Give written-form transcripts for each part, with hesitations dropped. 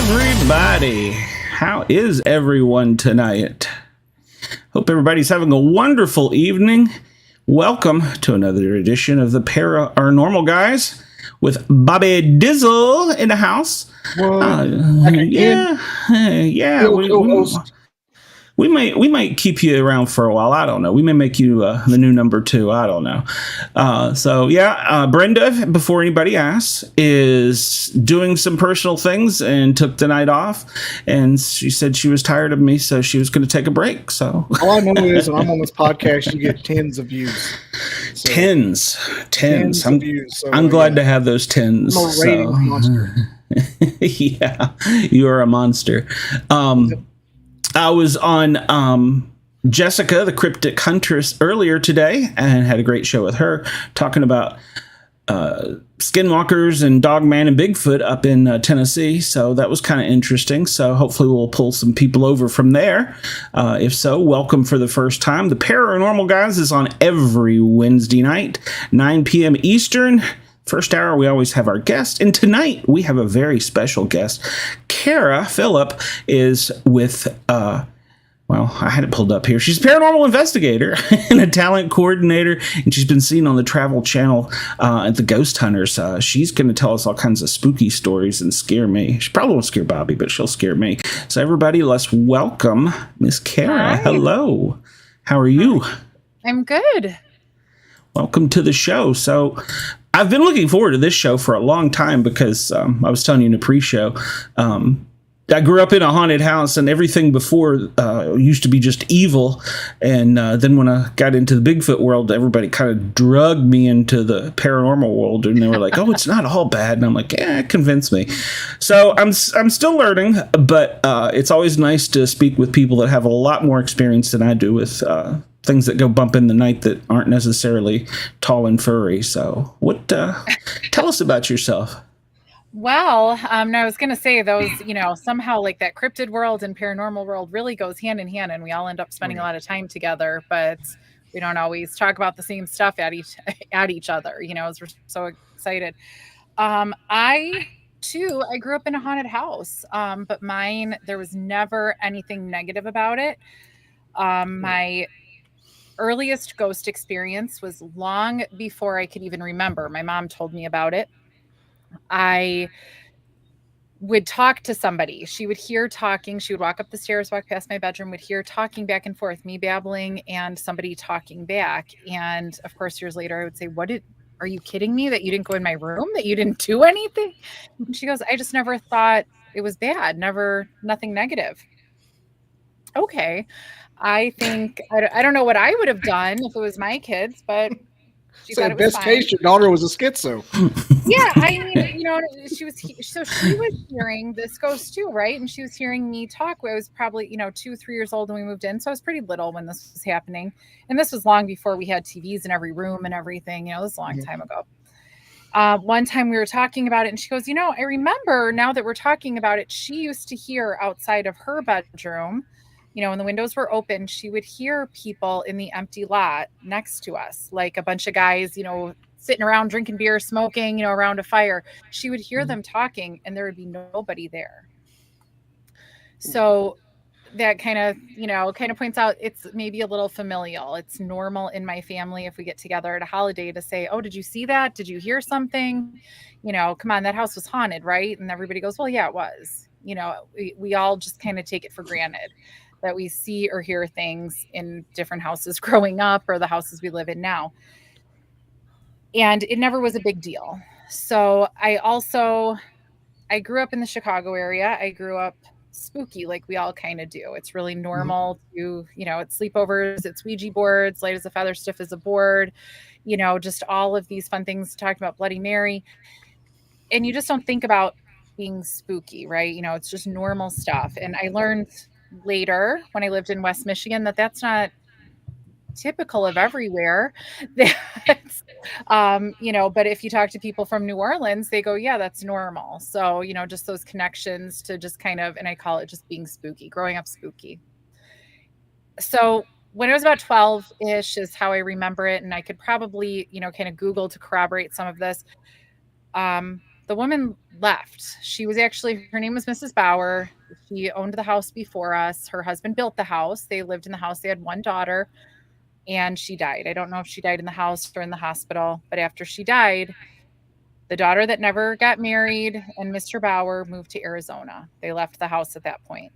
everybody. How is everyone tonight? Hope everybody's having a wonderful evening. Welcome to another edition of the Paranormal Guys with Bobby Dizzle in the house. We might keep you around for a while. I don't know. We may make you the new number 2. I don't know. Brenda, before anybody asks, is doing some personal things and took the night off. And she said she was tired of me, so she was going to take a break. So all I know is when I'm on this podcast, you get tens of views. So, tens. I'm, views, so, I'm glad to have those tens. I'm a ratings monster. Yeah, you are a monster. I was on Jessica, the Cryptic Huntress, earlier today and had a great show with her talking about skinwalkers and Dogman and Bigfoot up in Tennessee. So that was kind of interesting. So hopefully we'll pull some people over from there. If so, welcome for the first time. The Paranormal Guys is on every Wednesday night, 9 p.m. Eastern. First hour, we always have our guest, and tonight we have a very special guest. Kara Phillip is with, I had it pulled up here. She's a paranormal investigator and a talent coordinator, and she's been seen on the Travel Channel at the Ghost Hunters. She's going to tell us all kinds of spooky stories and scare me. She probably won't scare Bobby, but she'll scare me. So everybody, let's welcome Miss Kara. Hi. Hello. How are you? I'm good. Welcome to the show. So I've been looking forward to this show for a long time because I was telling you in the pre-show, I grew up in a haunted house and everything before used to be just evil. And then when I got into the Bigfoot world, everybody kind of drugged me into the paranormal world. And they were like, oh, it's not all bad. And I'm like, convince me. So I'm still learning, but it's always nice to speak with people that have a lot more experience than I do with things that go bump in the night that aren't necessarily tall and furry. So tell us about yourself. Well, I was going to say those, somehow like that cryptid world and paranormal world really goes hand in hand, and we all end up spending a lot of time together, but we don't always talk about the same stuff at each other, as we're so excited. I grew up in a haunted house, but mine, there was never anything negative about it. My earliest ghost experience was long before I could even remember. My mom told me about it. I would talk to somebody. She would hear talking. She would walk up the stairs, walk past my bedroom, would hear talking back and forth, me babbling and somebody talking back. And of course, years later, I would say, are you kidding me that you didn't go in my room, that you didn't do anything? And she goes, I just never thought it was bad. Nothing negative. Okay. I think, I don't know what I would have done if it was my kids, but she thought it was best case, your daughter was a schizo. Yeah, I mean, she was hearing this ghost too, right? And she was hearing me talk. I was probably, 2-3 years old when we moved in. So I was pretty little when this was happening. And this was long before we had TVs in every room and everything. This was a long time ago. One time we were talking about it and she goes, I remember now that we're talking about it, she used to hear outside of her bedroom, when the windows were open, she would hear people in the empty lot next to us, like a bunch of guys, sitting around drinking beer, smoking, around a fire. She would hear them talking and there would be nobody there. So that kind of points out it's maybe a little familial. It's normal in my family if we get together at a holiday to say, oh, did you see that? Did you hear something? Come on, that house was haunted, right? And everybody goes, well, yeah, it was. We all just kind of take it for granted that we see or hear things in different houses growing up or the houses we live in now. And it never was a big deal. So I grew up in the Chicago area. I grew up spooky, like we all kind of do. It's really normal to, it's sleepovers, it's Ouija boards, light as a feather, stiff as a board, just all of these fun things, talking about Bloody Mary. And you just don't think about being spooky, right? It's just normal stuff. And I learned later when I lived in West Michigan that's not typical of everywhere. That's, but if you talk to people from New Orleans, they go, yeah, that's normal. So, just those connections to just kind of, and I call it just being spooky, growing up spooky. So when I was about 12-ish is how I remember it. And I could probably, kind of Google to corroborate some of this. the woman left. She was actually, her name was Mrs. Bauer. She owned the house before us. Her husband built the house. They lived in the house. They had one daughter, and she died. I don't know if she died in the house or in the hospital, but after she died, the daughter that never got married and Mr. Bauer moved to Arizona. They left the house at that point.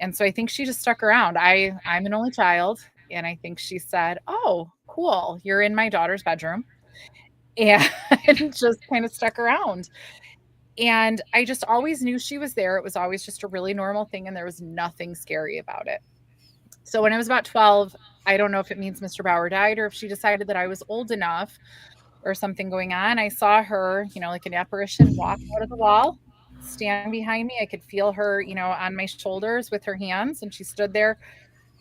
And so I think she just stuck around. I'm an only child, and I think she said, "Oh, cool. You're in my daughter's bedroom." And just kind of stuck around. And I just always knew she was there. It was always just a really normal thing, and there was nothing scary about it. So when I was about 12, I don't know if it means Mr. Bauer died or if she decided that I was old enough or something going on. I saw her, like an apparition walk out of the wall, stand behind me. I could feel her, on my shoulders with her hands, and she stood there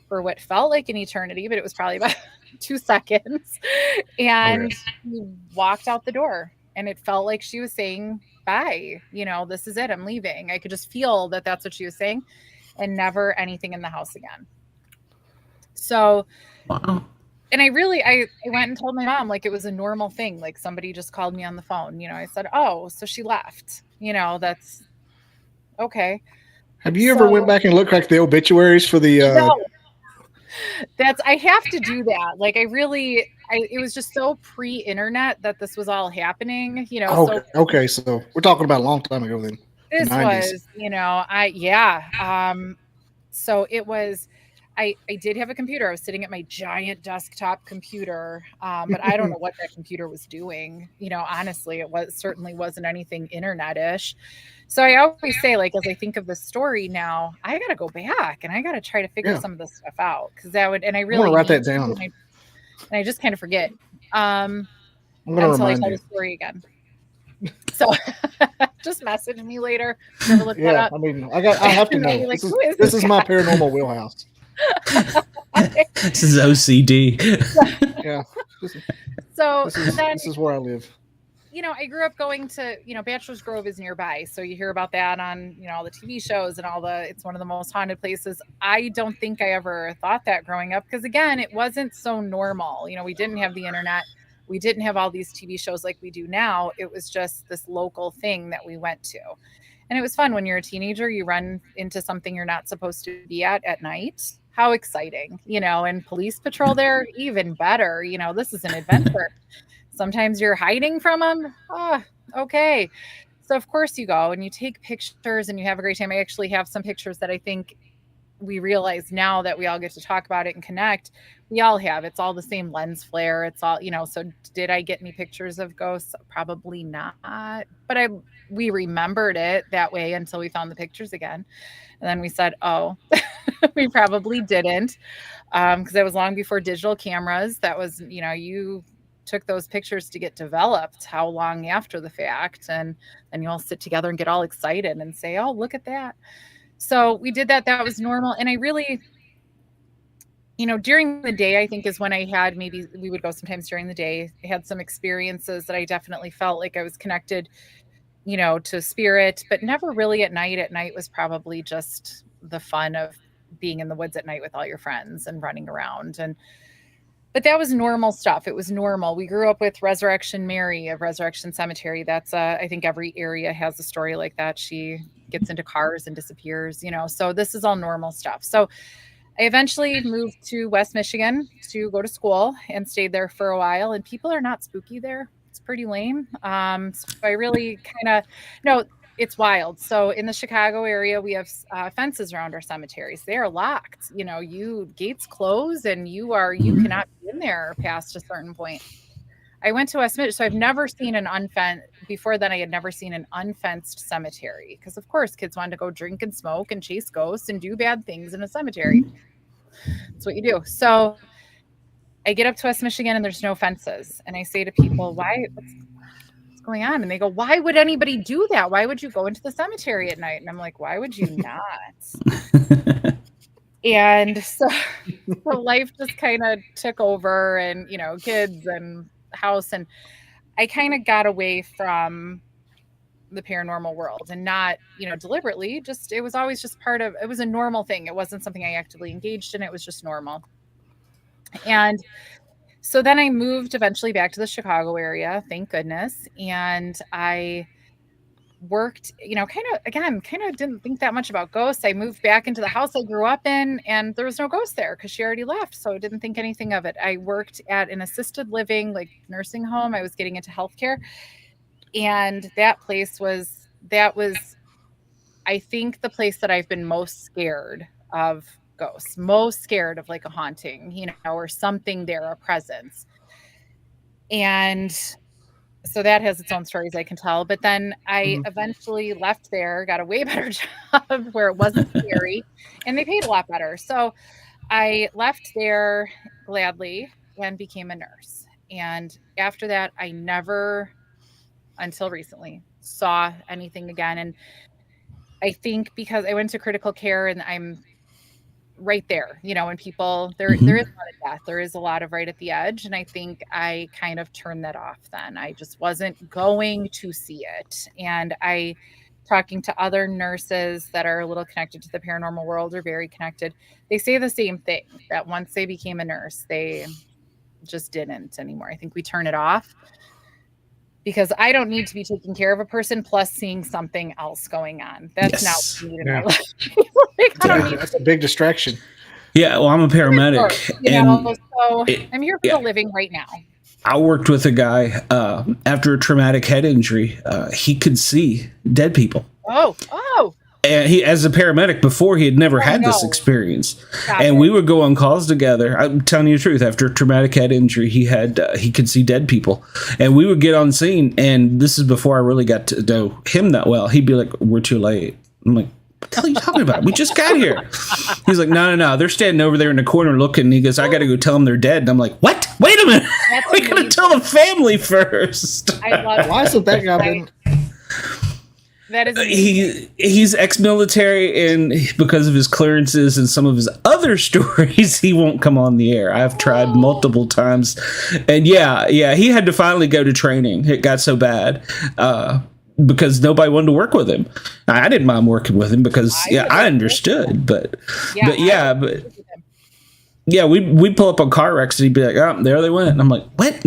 for what felt like an eternity, but it was probably about 2 seconds. And we walked out the door, and it felt like she was saying, "Bye, this is it. I'm leaving." I could just feel that that's what she was saying, and never anything in the house again. So, Wow. and I went and told my mom, like, it was a normal thing. Like, somebody just called me on the phone. I said, "Oh, so she left." That's okay. Have you ever went back and looked like the obituaries for the? No, I have to do that. Like, it was just so pre-internet that this was all happening. Okay, so we're talking about a long time ago then. This the 90s. was, so it was. I did have a computer. I was sitting at my giant desktop computer, but I don't know what that computer was doing. Honestly, certainly wasn't anything internet-ish. So I always say, like, as I think of the story now, I got to go back and I got to try to figure some of this stuff out, because that would, and I really want to write that down. And I just kind of forget. I'm going to remind you. The story again. So just message me later. Look that up. I mean, I have to know. Like, this is my paranormal wheelhouse. This is OCD. Yeah. So this is where I live. I grew up going to, Bachelor's Grove is nearby. So you hear about that on, all the TV shows and it's one of the most haunted places. I don't think I ever thought that growing up, because again, it wasn't so normal. We didn't have the internet. We didn't have all these TV shows like we do now. It was just this local thing that we went to. And it was fun. When you're a teenager, you run into something you're not supposed to be at night. How exciting, and police patrol there, even better. This is an adventure. Sometimes you're hiding from them. Okay. So of course you go and you take pictures and you have a great time. I actually have some pictures that I think we realize now that we all get to talk about it and connect. We all have. It's all the same lens flare. It's all, so did I get any pictures of ghosts? Probably not. But we remembered it that way until we found the pictures again. And then we said, oh, we probably didn't. Because that was long before digital cameras. That was, you took those pictures to get developed. How long after the fact? And then you all sit together and get all excited and say, oh, look at that. So we did that. That was normal. And I really, during the day, I think is when I had, maybe we would go sometimes during the day. I had some experiences that I definitely felt like I was connected, to spirit, but never really at night. At night was probably just the fun of being in the woods at night with all your friends and running around. But that was normal stuff. It was normal. We grew up with Resurrection Mary of Resurrection Cemetery. That's I think every area has a story like that. She gets into cars and disappears, so this is all normal stuff. So I eventually moved to West Michigan to go to school and stayed there for a while, and people are not spooky there. It's pretty lame. So I really it's wild. So in the Chicago area, we have fences around our cemeteries. They are locked. Gates close, and you cannot be in there past a certain point. I went to West Michigan, so I've never seen an unfenced. Before then, I had never seen an unfenced cemetery, because of course kids wanted to go drink and smoke and chase ghosts and do bad things in a cemetery. That's what you do. So I get up to West Michigan and there's no fences, and I say to people, "Why? What's going on?" And they go, "Why would anybody do that? Why would you go into the cemetery at night?" And I'm like, "Why would you not?" And so life just kind of took over, and kids and house, and I kind of got away from the paranormal world, and not deliberately, just it was always just it was a normal thing. It wasn't something I actively engaged in. It was just normal. And so then I moved eventually back to the Chicago area, thank goodness. And I worked, kind of didn't think that much about ghosts. I moved back into the house I grew up in, and there was no ghost there because she already left. So I didn't think anything of it. I worked at an assisted living, like nursing home. I was getting into healthcare. And that was, I think, the place that I've been most scared of ghosts, most scared of like a haunting, or something there, a presence. And so that has its own stories I can tell. But then I eventually left there, got a way better job where it wasn't scary and they paid a lot better. So I left there gladly and became a nurse. And after that, I never, until recently, saw anything again. And I think because I went to critical care and I'm right there, when people there is a lot of death, there is a lot of right at the edge, and I think I kind of turned that off then. I just wasn't going to see it. And I talking to other nurses that are a little connected to the paranormal world or very connected, they say the same thing, that once they became a nurse, they just didn't anymore. I think we turn it off because I don't need to be taking care of a person plus seeing something else going on. That's not what you need in my life. That's a big distraction. Yeah, well, I'm a paramedic. So I'm here for the living right now. I worked with a guy after a traumatic head injury. He could see dead people. Oh. And he, as a paramedic before, he had never had this experience. And we would go on calls together. I'm telling you the truth. After a traumatic head injury, he could see dead people. And we would get on scene. And this is before I really got to know him that well. He'd be like, "We're too late." I'm like, "What the hell are you talking about? We just got here." He's like, no. They're standing over there in the corner looking. And he goes, "I got to go tell them they're dead." And I'm like, "What? Wait a minute. We got to tell the family first." I love Why isn't that guy been... That is he's ex-military, and because of his clearances and some of his other stories, he won't come on the air. I've tried multiple times, and yeah, he had to finally go to training. It got so bad because nobody wanted to work with him. I didn't mind working with him because I understood, but we'd pull up on car wrecks and he'd be like, "Oh, there they went." And I'm like, "What?"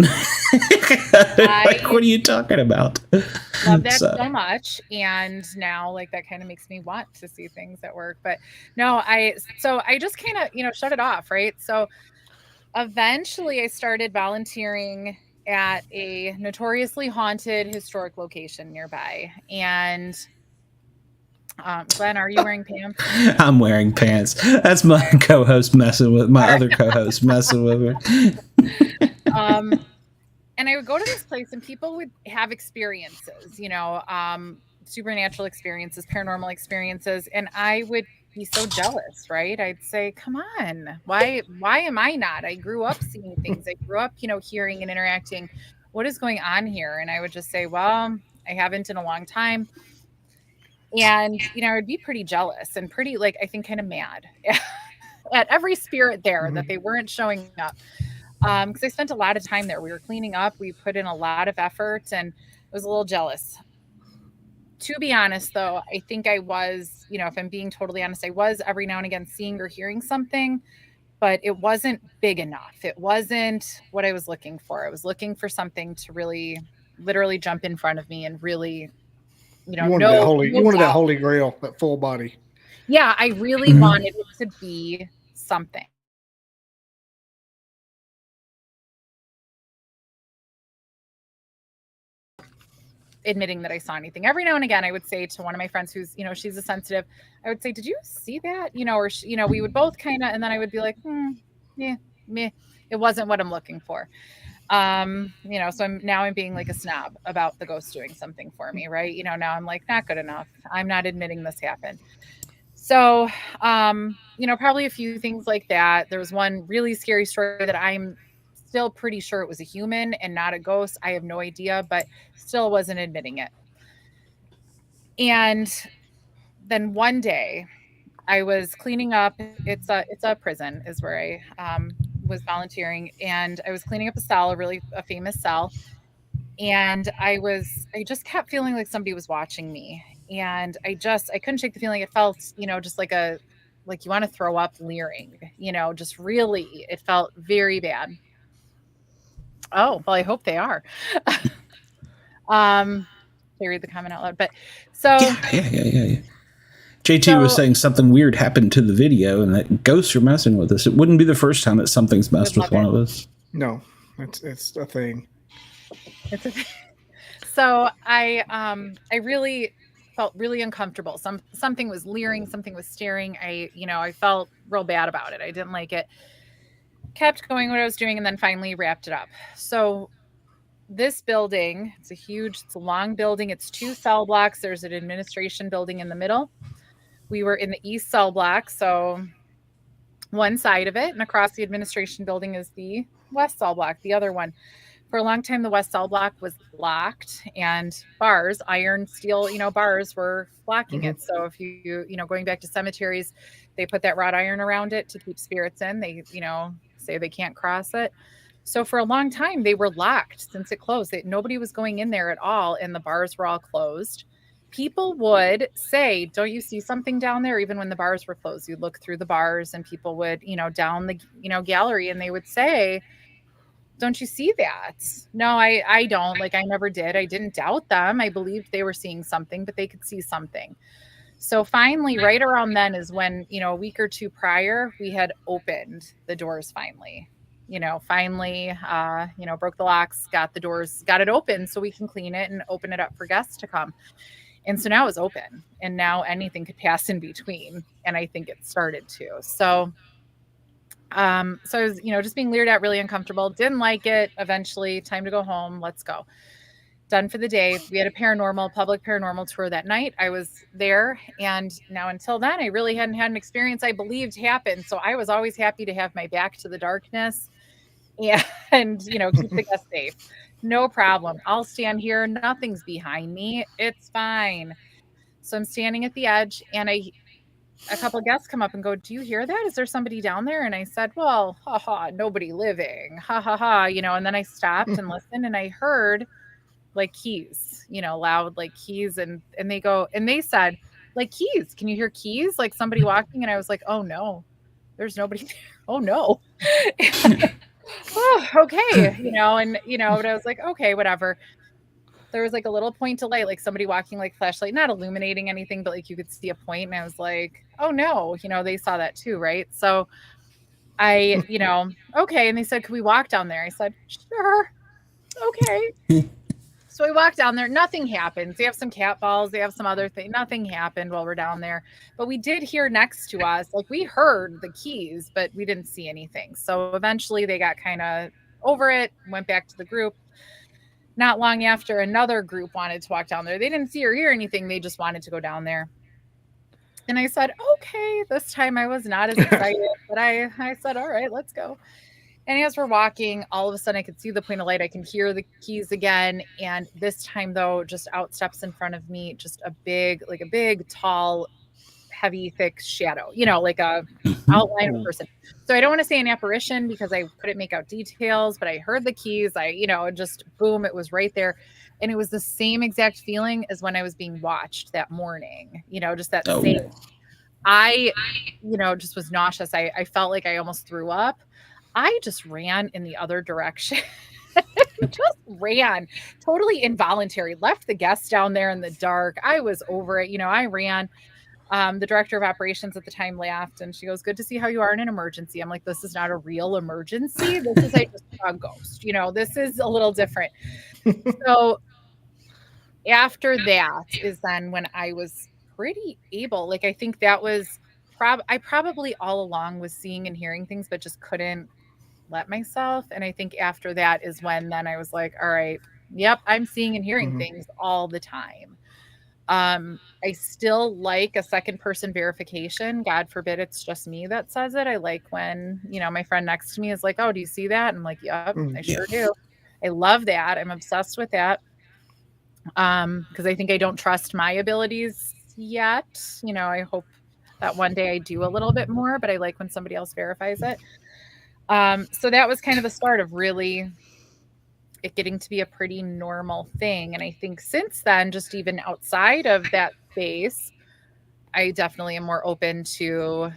Like, what are you talking about? Love that so much. And now, like, that kind of makes me want to see things at work. But no, I just kind of, shut it off, right? So eventually I started volunteering at a notoriously haunted historic location nearby. And Glenn, are you wearing pants? I'm wearing pants. That's my co-host messing with my other co-host messing with me. And I would go to this place and people would have experiences, supernatural experiences, paranormal experiences. And I would be so jealous, right? I'd say, "Come on, why am I not? I grew up seeing things. I grew up, hearing and interacting. What is going on here?" And I would just say, "Well, I haven't in a long time." And, I would be pretty jealous and pretty, like, I think kind of mad at every spirit there that they weren't showing up. Because I spent a lot of time there. We were cleaning up. We put in a lot of effort, and I was a little jealous. To be honest, though, I think I was, if I'm being totally honest, I was every now and again seeing or hearing something, but it wasn't big enough. It wasn't what I was looking for. I was looking for something to really, literally jump in front of me and really, you wanted that holy grail, that full body. Yeah, I really wanted it to be something. Admitting that I saw anything. Every now and again, I would say to one of my friends who's, she's a sensitive, I would say, "Did you see that?" Or, we would both kind of, and then I would be like, meh. It wasn't what I'm looking for. So I'm being like a snob about the ghost doing something for me, right? Now I'm like, not good enough. I'm not admitting this happened. So, probably a few things like that. There was one really scary story that I'm still pretty sure it was a human and not a ghost. I have no idea, but still wasn't admitting it. And then one day I was cleaning up. It's a prison is where I was volunteering, and I was cleaning up a cell, a famous cell. And I just kept feeling like somebody was watching me. And I couldn't shake the feeling. It felt, just like you want to throw up, leering, just really, it felt very bad. Oh, well, I hope they are. I read the comment out loud? But so Yeah. JT was saying something weird happened to the video and that ghosts are messing with us. It wouldn't be the first time that something's messed with one of us. No, it's a thing. It's a so I really felt really uncomfortable. Something was leering, something was staring. I felt real bad about it. I didn't like it. Kept going what I was doing and then finally wrapped it up. So this building, it's a long building. It's 2 cell blocks. There's an administration building in the middle. We were in the east cell block, so one side of it, and across the administration building is the west cell block, the other one. For a long time, the west cell block was locked, and bars, iron, steel, bars were blocking it. So if you going back to cemeteries, they put that wrought iron around it to keep spirits in. They, say they can't cross it. So for a long time, they were locked since it closed. Nobody was going in there at all, and the bars were all closed. People would say, don't you see something down there? Even when the bars were closed, you'd look through the bars and people would, down the, gallery, and they would say, don't you see that? No, I don't. Like, I never did. I didn't doubt them. I believed they were seeing something, but they could see something. So finally, right around then is when, a week or two prior, we had opened the doors finally. Broke the locks, got it open so we can clean it and open it up for guests to come. And so now it was open, and now anything could pass in between. And I think it started to. So I was, just being leered at, really uncomfortable. Didn't like it. Eventually, time to go home. Let's go. Done for the day. We had a public paranormal tour that night. I was there. And now until then, I really hadn't had an experience I believed happened. So I was always happy to have my back to the darkness and keep the guests safe. No problem. I'll stand here. Nothing's behind me. It's fine. So I'm standing at the edge, and a couple of guests come up and go, do you hear that? Is there somebody down there? And I said, well, nobody living. And then I stopped and listened, and I heard like keys, loud like keys. And they said, like keys. Can you hear keys? Like somebody walking? And I was like, oh no, there's nobody there. Oh no. Oh, okay. But I was like, okay, whatever. There was like a little point of light, like somebody walking, like flashlight, not illuminating anything, but like you could see a point. And I was like, oh no, they saw that too. Right. So I, okay. And they said, could we walk down there? I said, sure. Okay. So I walked down there. Nothing happens. They have some cat balls. They have some other thing. Nothing happened while we're down there. But we did hear next to us, like we heard the keys, but we didn't see anything. So eventually they got kind of over it, went back to the group. Not long after, another group wanted to walk down there. They didn't see or hear anything. They just wanted to go down there. And I said, okay. This time I was not as excited, but I said, all right, let's go. And as we're walking, all of a sudden I could see the point of light. I can hear the keys again. And this time though, just out steps in front of me, just a big, tall, heavy, thick shadow, like a outline of a person. So I don't want to say an apparition because I couldn't make out details, but I heard the keys. Just boom, it was right there. And it was the same exact feeling as when I was being watched that morning, just that same, I just was nauseous. I felt like I almost threw up. I just ran in the other direction. Just ran, totally involuntary, left the guests down there in the dark. I was over it. I ran. The director of operations at the time laughed and she goes, good to see how you are in an emergency. I'm like, this is not a real emergency. This is just a ghost. This is a little different. So after that is then when I was pretty able, I think that was I probably all along was seeing and hearing things, but just couldn't let myself. And I think after that is when then I was like, all right, yep, I'm seeing and hearing things all the time. I still like a second person verification. God forbid it's just me that says it. I like when, my friend next to me is like, oh, do you see that? And I'm like, yep, I sure do. I love that. I'm obsessed with that. Because I think I don't trust my abilities yet. I hope that one day I do a little bit more, but I like when somebody else verifies it. So that was kind of the start of really it getting to be a pretty normal thing. And I think since then, just even outside of that space, I definitely am more open to,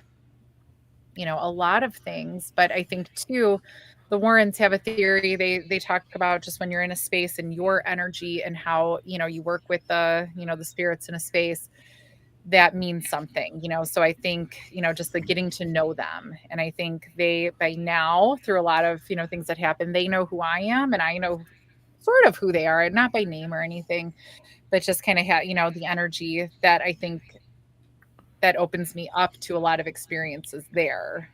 a lot of things. But I think too, the Warrens have a theory. They talk about just when you're in a space and your energy and how, you work with the, the spirits in a space, that means something, so I think, just the getting to know them. And I think they, by now, through a lot of, things that happen, they know who I am and I know sort of who they are, not by name or anything, but just kind of the energy that I think that opens me up to a lot of experiences there.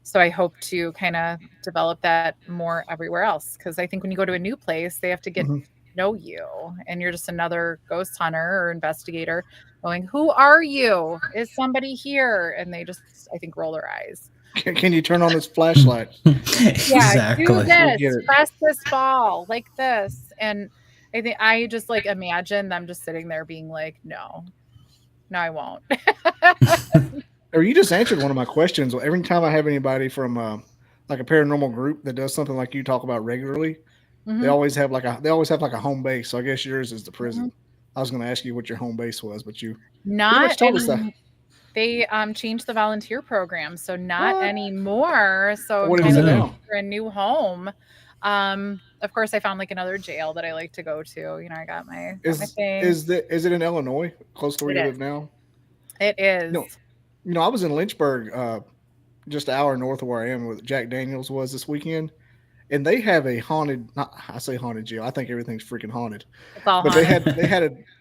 So I hope to kind of develop that more everywhere else. Cause I think when you go to a new place, they have to get to know you and you're just another ghost hunter or investigator going, who are you? Is somebody here? And they just, I think, roll their eyes. Can you turn on this flashlight? Yeah, do Exactly. this, press this ball like this. And I think I just like imagine them just sitting there being like, no, I won't. Or you just answered one of my questions. Every time I have anybody from like a paranormal group that does something like you talk about regularly, they always have like a home base. So I guess yours is the prison. I was going to ask you what your home base was, but you pretty much told us that. They changed the volunteer program, so not anymore. So What I'm is it kind of now? looking for a new home. Of course, I found like another jail that I like to go to. I got my thing. Is it in Illinois, close to where you live now? It is. I was in Lynchburg, just an hour north of where I am, where Jack Daniels was this weekend, and they have a haunted. I say haunted jail. I think everything's freaking haunted. It's all but haunted.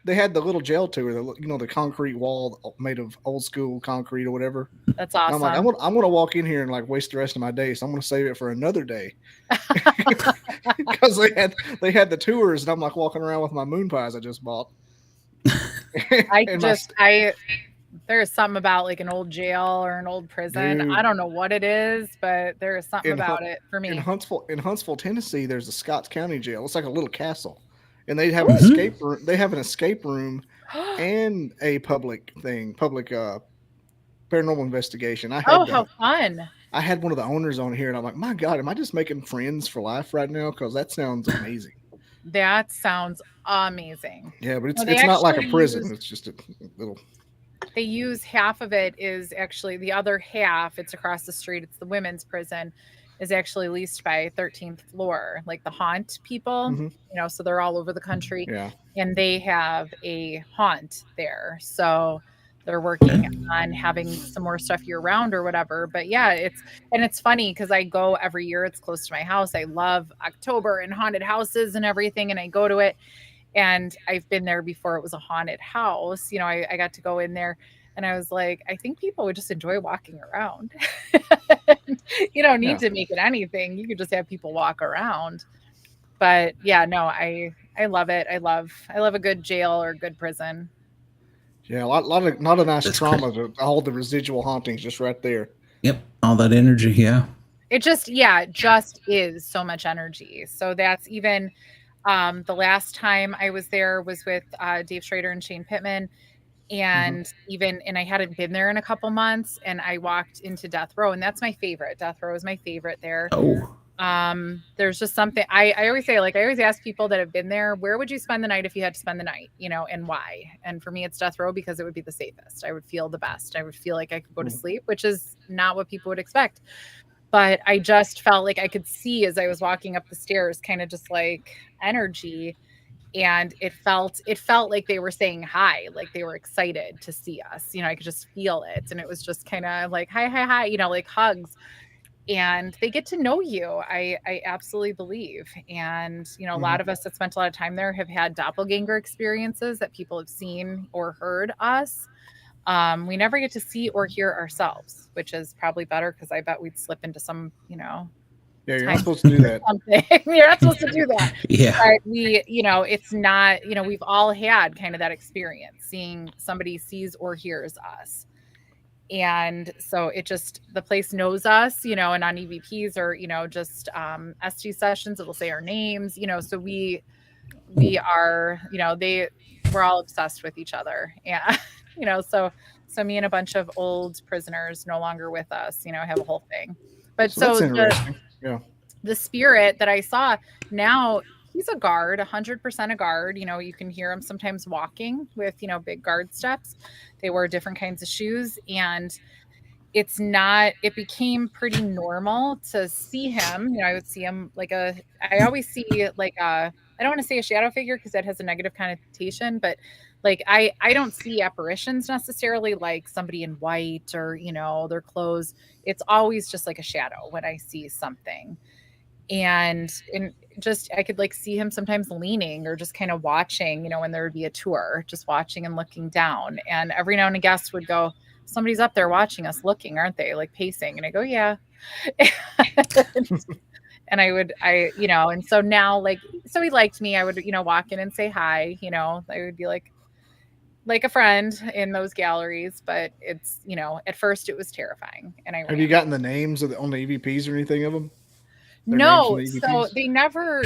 they had the little jail tour. The concrete wall made of old school concrete or whatever. That's awesome. And I'm like, I'm gonna walk in here and like waste the rest of my day. So I'm gonna save it for another day. Because they had the tours, and I'm like walking around with my moon pies I just bought. There's something about like an old jail or an old prison. Dude, I don't know what it is, but there is something about it for me. In Huntsville, Tennessee, there's a Scotts County jail. It's like a little castle, and they have an escape room. They have an escape room and a public paranormal investigation. How fun! I had one of the owners on here, and I'm like, my God, am I just making friends for life right now? Because that sounds amazing. That sounds amazing. Yeah, but it's not like a prison. It's just a little. They use half of it is actually the other half. It's across the street. It's the women's prison, is actually leased by 13th Floor, like the haunt people. So they're all over the country. Yeah, and they have a haunt there. So they're working on having some more stuff year round or whatever. But yeah, it's funny because I go every year. It's close to my house. I love October and haunted houses and everything, and I go to it. And I've been there before it was a haunted house. I got to go in there and I was like, I think people would just enjoy walking around. You don't need to make it anything. You could just have people walk around. But yeah, no, I love it. I love a good jail or a good prison. Yeah, a lot of not a nice trauma to all the residual hauntings just right there. Yep, all that energy, yeah. It just is so much energy. So that's even the last time I was there was with Dave Schrader and Shane Pittman. And and I hadn't been there in a couple months, and I walked into Death Row, and that's my favorite. Death Row is my favorite there. Oh. There's just something I always say, like I always ask people that have been there, where would you spend the night if you had to spend the night, and why? And for me, it's Death Row because it would be the safest. I would feel the best. I would feel like I could go to sleep, which is not what people would expect. But I just felt like I could see as I was walking up the stairs, kind of just like energy. And it felt like they were saying hi, like they were excited to see us. I could just feel it. And it was just kind of like, hi, like hugs. And they get to know you. I absolutely believe. And, a lot of us that spent a lot of time there have had doppelganger experiences that people have seen or heard us. We never get to see or hear ourselves, which is probably better because I bet we'd slip into some, Yeah, you're not supposed to do that. You're not supposed to do that. Yeah. But we, it's not, we've all had kind of that experience, seeing somebody sees or hears us. And so the place knows us, and on EVPs or, just SG sessions, it'll say our names, so we are, we're all obsessed with each other. Yeah. So me and a bunch of old prisoners no longer with us, have a whole thing. But so that's interesting. the spirit that I saw now, he's a guard, 100% a guard. You can hear him sometimes walking with, big guard steps. They wear different kinds of shoes. And it's not, it became pretty normal to see him. I would see him like I always see like I don't want to say a shadow figure because that has a negative connotation, but like I don't see apparitions necessarily like somebody in white or, their clothes. It's always just like a shadow when I see something. And just, I could like see him sometimes leaning or just kind of watching, when there would be a tour, just watching and looking down. And every now and then guests would go, somebody's up there watching us looking, aren't they? Like pacing. And I go, yeah. And and so now so he liked me. I would, walk in and say hi, I would be like a friend in those galleries, but it's, at first it was terrifying. And have you gotten the names on the EVPs or anything of them? No, so they never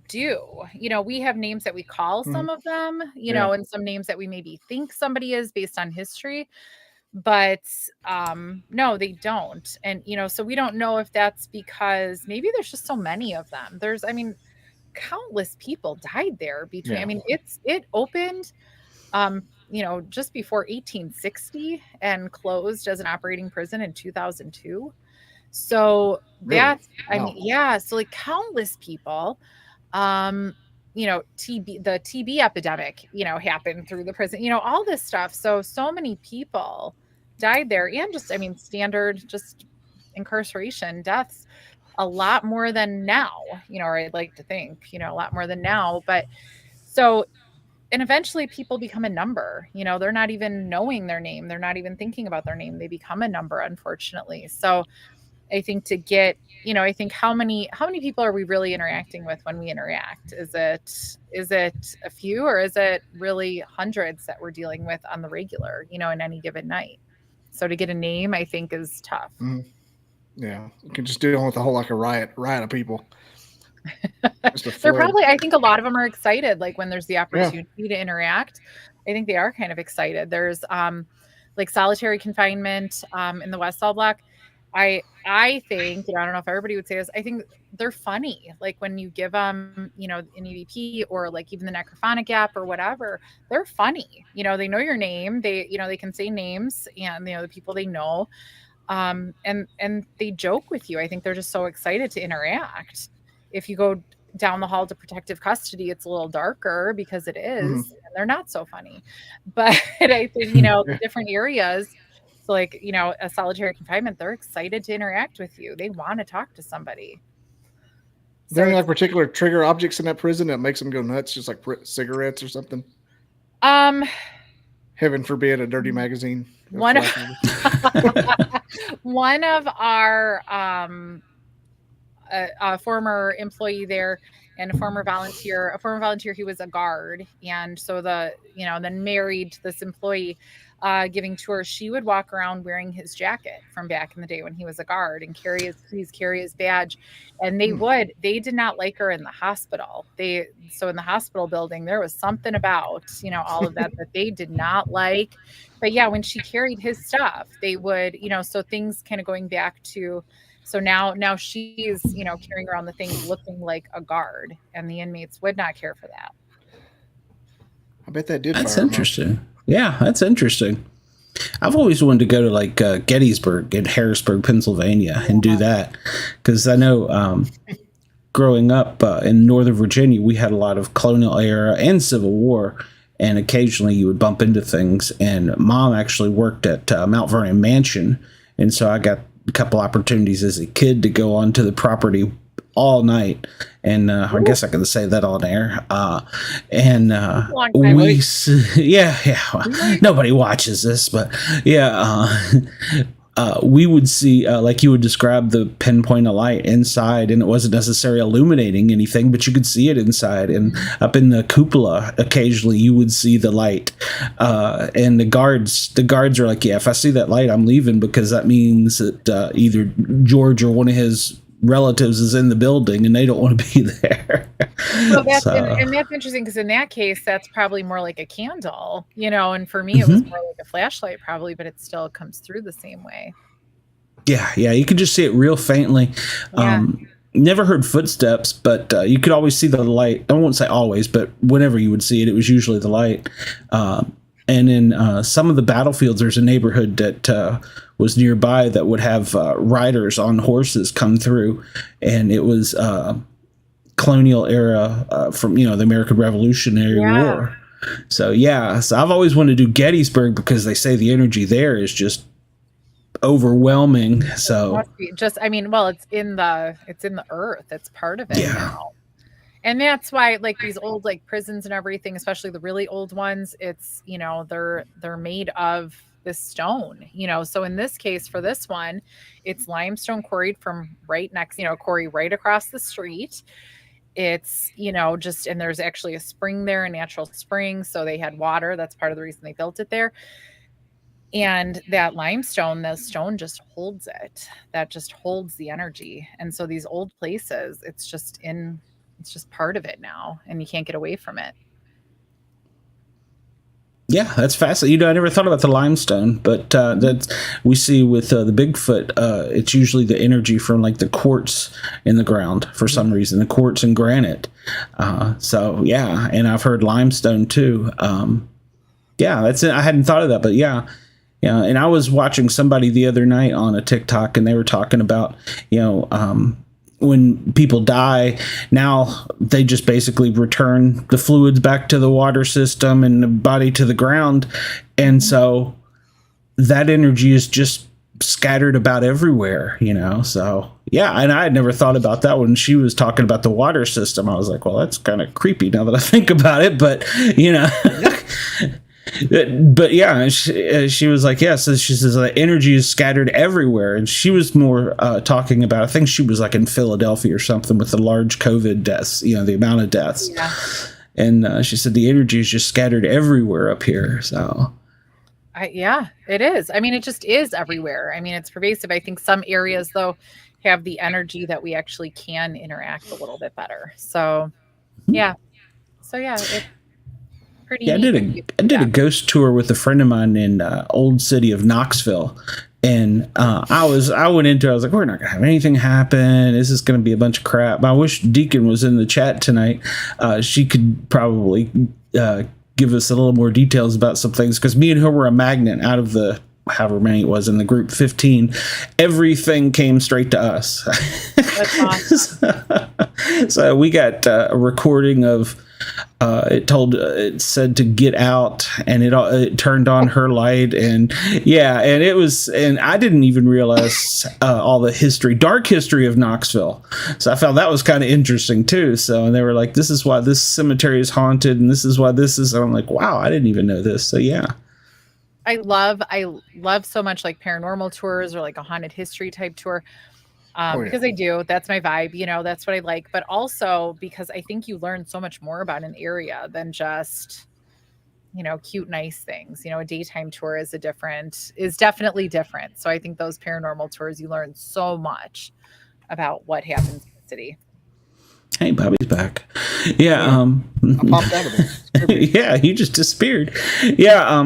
do. We have names that we call some of them, and some names that we maybe think somebody is based on history. But no, they don't. And so we don't know if that's because maybe there's just so many of them. Countless people died there between. It opened just before 1860 and closed as an operating prison in 2002. So really? So like countless people, the TB epidemic, happened through the prison, all this stuff. So many people died there, and just, standard just incarceration deaths, a lot more than now, or I'd like to think, a lot more than now. But and eventually people become a number, they're not even knowing their name. They're not even thinking about their name. They become a number, unfortunately. So I think to get, I think how many people are we really interacting with when we interact? Is it a few, or is it really hundreds that we're dealing with on the regular, in any given night? So to get a name, I think, is tough. Mm-hmm. Yeah. You can just deal with a whole, like a riot of people. They're probably, I think a lot of them are excited. Like when there's the opportunity to interact, I think they are kind of excited. There's like solitary confinement in the West Cell block. I think, I don't know if everybody would say this, I think they're funny. Like when you give them, an EVP or like even the necrophonic app or whatever, they're funny. They know your name. They, they can say names and, the people they know. And they joke with you. I think they're just so excited to interact. If you go down the hall to protective custody, it's a little darker because it is, and they're not so funny. But I think, the different areas, so like, a solitary confinement, they're excited to interact with you. They want to talk to somebody. Is there any like particular trigger objects in that prison that makes them go nuts? Just like cigarettes or something? Heaven forbid a dirty magazine. One of our a former employee there and a former volunteer, he was a guard. And so then married this employee, giving tours. She would walk around wearing his jacket from back in the day when he was a guard and carry his badge. And they did not like her in the hospital. So in the hospital building, there was something about, all of that they did not like. But yeah, when she carried his stuff, they would, so things kind of going back to, so now she's, carrying around the things looking like a guard, and the inmates would not care for that. I bet that did. That's interesting. Yeah, that's interesting. I've always wanted to go to like Gettysburg in Harrisburg, Pennsylvania, and do that, because I know growing up in Northern Virginia, we had a lot of colonial era and Civil War, and occasionally you would bump into things. And Mom actually worked at Mount Vernon Mansion, and so I got a couple opportunities as a kid to go onto the property all night, and I guess I can say that on air. Nobody watches this, but we would see, like you would describe, the pinpoint of light inside, and it wasn't necessarily illuminating anything, but you could see it inside. And up in the cupola, occasionally you would see the light. And the guards are like, yeah, if I see that light, I'm leaving, because that means that either George or one of his relatives is in the building and they don't want to be there. Well, that's interesting, because in that case, that's probably more like a candle, and for me, it was more like a flashlight probably, but it still comes through the same way. Yeah, you could just see it real faintly. Yeah. Never heard footsteps, but you could always see the light. I won't say always, but whenever you would see it, it was usually the light. And in some of the battlefields, there's a neighborhood that was nearby that would have riders on horses come through, and it was colonial era from the American Revolutionary War. So so I've always wanted to do Gettysburg because they say the energy there is just overwhelming. So just, I mean, well, it's in the earth. It's part of it now. And that's why, like, these old, like, prisons and everything, especially the really old ones, it's, they're made of this stone, so in this case, for this one, it's limestone quarried from right next, quarry right across the street. It's, just, and there's actually a spring there, a natural spring. So they had water. That's part of the reason they built it there. And that limestone, the stone just holds it. That just holds the energy. And so these old places, it's just part of it now, and you can't get away from it. Yeah, that's fascinating. I never thought about the limestone, but that we see with the Bigfoot, it's usually the energy from like the quartz in the ground for some reason, the quartz and granite. So yeah, and I've heard limestone too. Yeah, that's it. I hadn't thought of that, but yeah. And I was watching somebody the other night on a TikTok, and they were talking about, when people die, now they just basically return the fluids back to the water system and the body to the ground. And so that energy is just scattered about everywhere, So, yeah. And I had never thought about that when she was talking about the water system. I was like, well, that's kind of creepy now that I think about it. But, But yeah, she was like, yeah, so she says the energy is scattered everywhere. And she was more talking about, I think she was like in Philadelphia or something with the large COVID deaths, the amount of deaths. Yeah. And she said the energy is just scattered everywhere up here. So. Yeah, it is. I mean, it just is everywhere. I mean, it's pervasive. I think some areas, though, have the energy that we actually can interact a little bit better. So, yeah. It's pretty neat. I did a ghost tour with a friend of mine in old city of Knoxville. And I was like, we're not going to have anything happen. This is going to be a bunch of crap. I wish Deacon was in the chat tonight. She could probably give us a little more details about some things, because me and her were a magnet out of the however many it was in the group, 15. Everything came straight to us. That's awesome. So we got a recording of it said to get out, and it turned on her light, and and I didn't even realize all the dark history of Knoxville. So I found that was kind of interesting too. So, and they were like, this is why this cemetery is haunted, and this is why this is. And I'm like, wow, I didn't even know this. So yeah. I love so much like paranormal tours or like a haunted history type tour. Because I do, that's my vibe, that's what I like, but also because I think you learn so much more about an area than just, cute, nice things. A daytime tour is definitely different. So I think those paranormal tours, you learn so much about what happens in the city. Hey, Bobby's back. Yeah. I popped out of it. Yeah, he just disappeared. Yeah.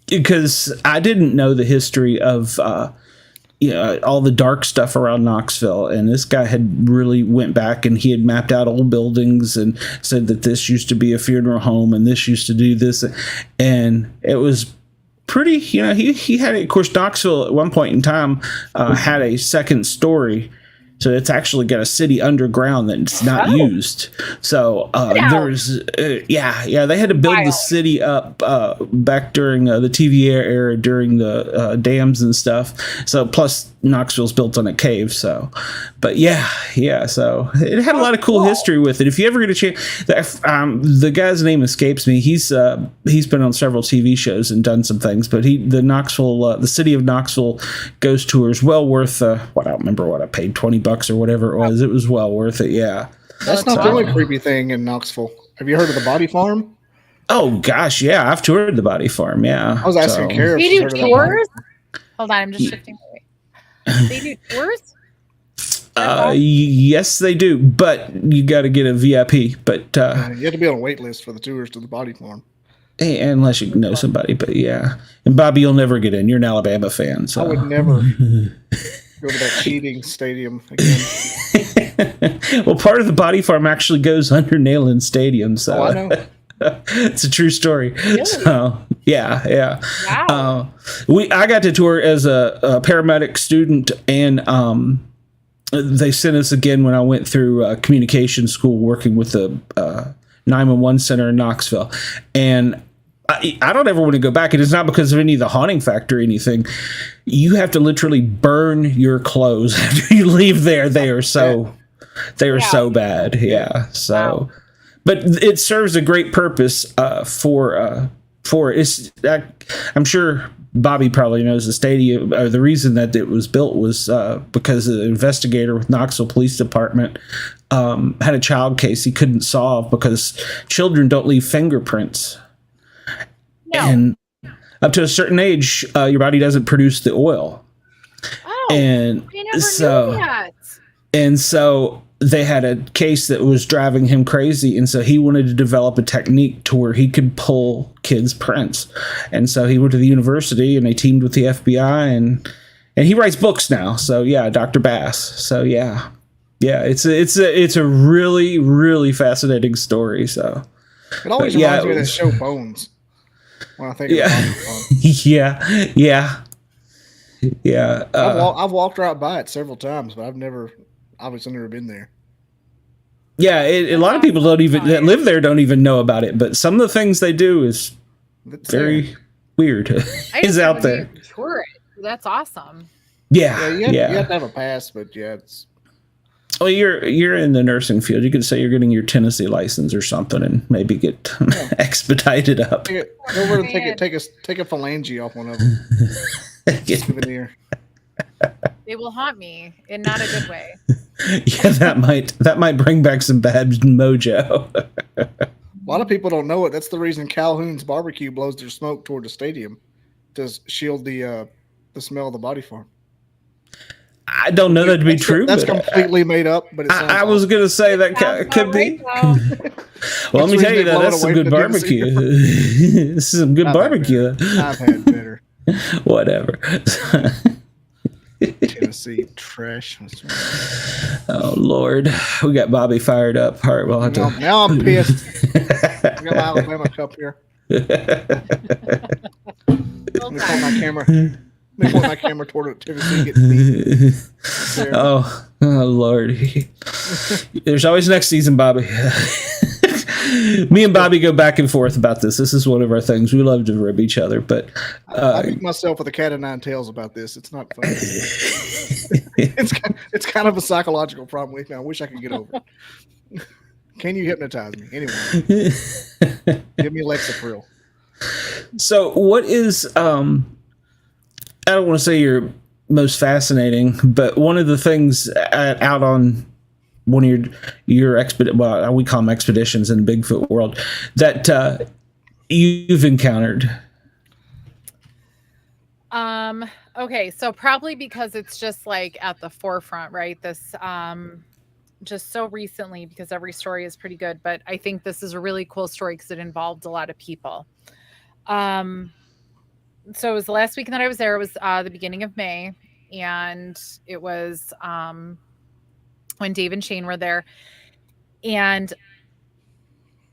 Because I didn't know the history of, all the dark stuff around Knoxville, and this guy had really went back and he had mapped out old buildings and said that this used to be a funeral home and this used to do this, and it was pretty, he had, of course, Knoxville at one point in time had a second story. So it's actually got a city underground that's not used. So there's, they had to build the city up back during the TVA era, during the dams and stuff. So plus Knoxville's built on a cave. So, but so it had a lot of cool history with it. If you ever get a chance, the guy's name escapes me. He's been on several TV shows and done some things, but the city of Knoxville ghost tour is well worth I don't remember what I paid, $20 or whatever it was. It was well worth it. Yeah. That's not the only creepy thing in Knoxville. Have you heard of the Body Farm? Oh gosh, yeah, I've toured the Body Farm. Yeah, I was asking Kara. They do tours. Hold on, I'm just shifting away. They do tours. Yes, they do, but you got to get a VIP. But you have to be on a wait list for the tours to the Body Farm. Hey, unless you know somebody. But yeah, and Bobby, you'll never get in. You're an Alabama fan, so I would never go to that cheating stadium again. Well, part of the Body Farm actually goes under Neyland Stadium, so I know. It's a true story. Really? So Yeah. Wow. I got to tour as a paramedic student, and they sent us again when I went through communication school, working with the 911 center in Knoxville, and I don't ever want to go back. It is not because of any of the haunting factor or anything. You have to literally burn your clothes after you leave there. They are so bad. Yeah. So, wow. But it serves a great purpose for it's. I'm sure Bobby probably knows the stadium, or the reason that it was built was because the investigator with Knoxville Police Department had a child case he couldn't solve because children don't leave fingerprints. No. And up to a certain age, your body doesn't produce the oil. Oh, and I never knew that. And so they had a case that was driving him crazy, and so he wanted to develop a technique to where he could pull kids' prints. And so he went to the university, and they teamed with the FBI, and he writes books now. So yeah, Dr. Bass. So yeah, it's a really, really fascinating story. So it always reminds me of that show Bones. When I think I've walked right by it several times, but I've obviously never been there. Yeah, a lot of people that live there don't even know about it, but some of the things they do is very weird. Is out there. Tour it. That's awesome. Yeah, you have to have a pass, but yeah, it's. Well, you're in the nursing field. You could say you're getting your Tennessee license or something, and maybe get expedited up. Go over and take a phalange off one of them. Souvenir. They will haunt me in not a good way. Yeah, that might bring back some bad mojo. A lot of people don't know it. That's the reason Calhoun's Barbecue blows their smoke toward the stadium to shield the smell of the body farm. I don't know that to be true. That's completely made up, but I was going to say that could be. Well, let me tell you that's some good barbecue. This is some good barbecue. I've had better. Whatever. Tennessee trash. Oh Lord, we got Bobby fired up. All right, we'll have to. Now I'm pissed. I got my Alabama cup here. Let me point my camera. Let me point my camera toward Tennessee. Get beat. Oh Lord, there's always next season, Bobby. Me and Bobby go back and forth about this. This is one of our things. We love to rib each other, but I beat myself with a cat of nine tails about this. It's not fun. It's kind of a psychological problem with me. I wish I could get over it. Can you hypnotize me? Anyway, give me Lexapro. So, what is I don't want to say you're most fascinating, but one of the things out on one of your we call them expeditions in the Bigfoot world that you've encountered? Okay, so probably because it's just like at the forefront, right? This just so recently, because every story is pretty good, but I think this is a really cool story because it involved a lot of people. So it was the last weekend that I was there. It was the beginning of May, and it was when Dave and Shane were there. And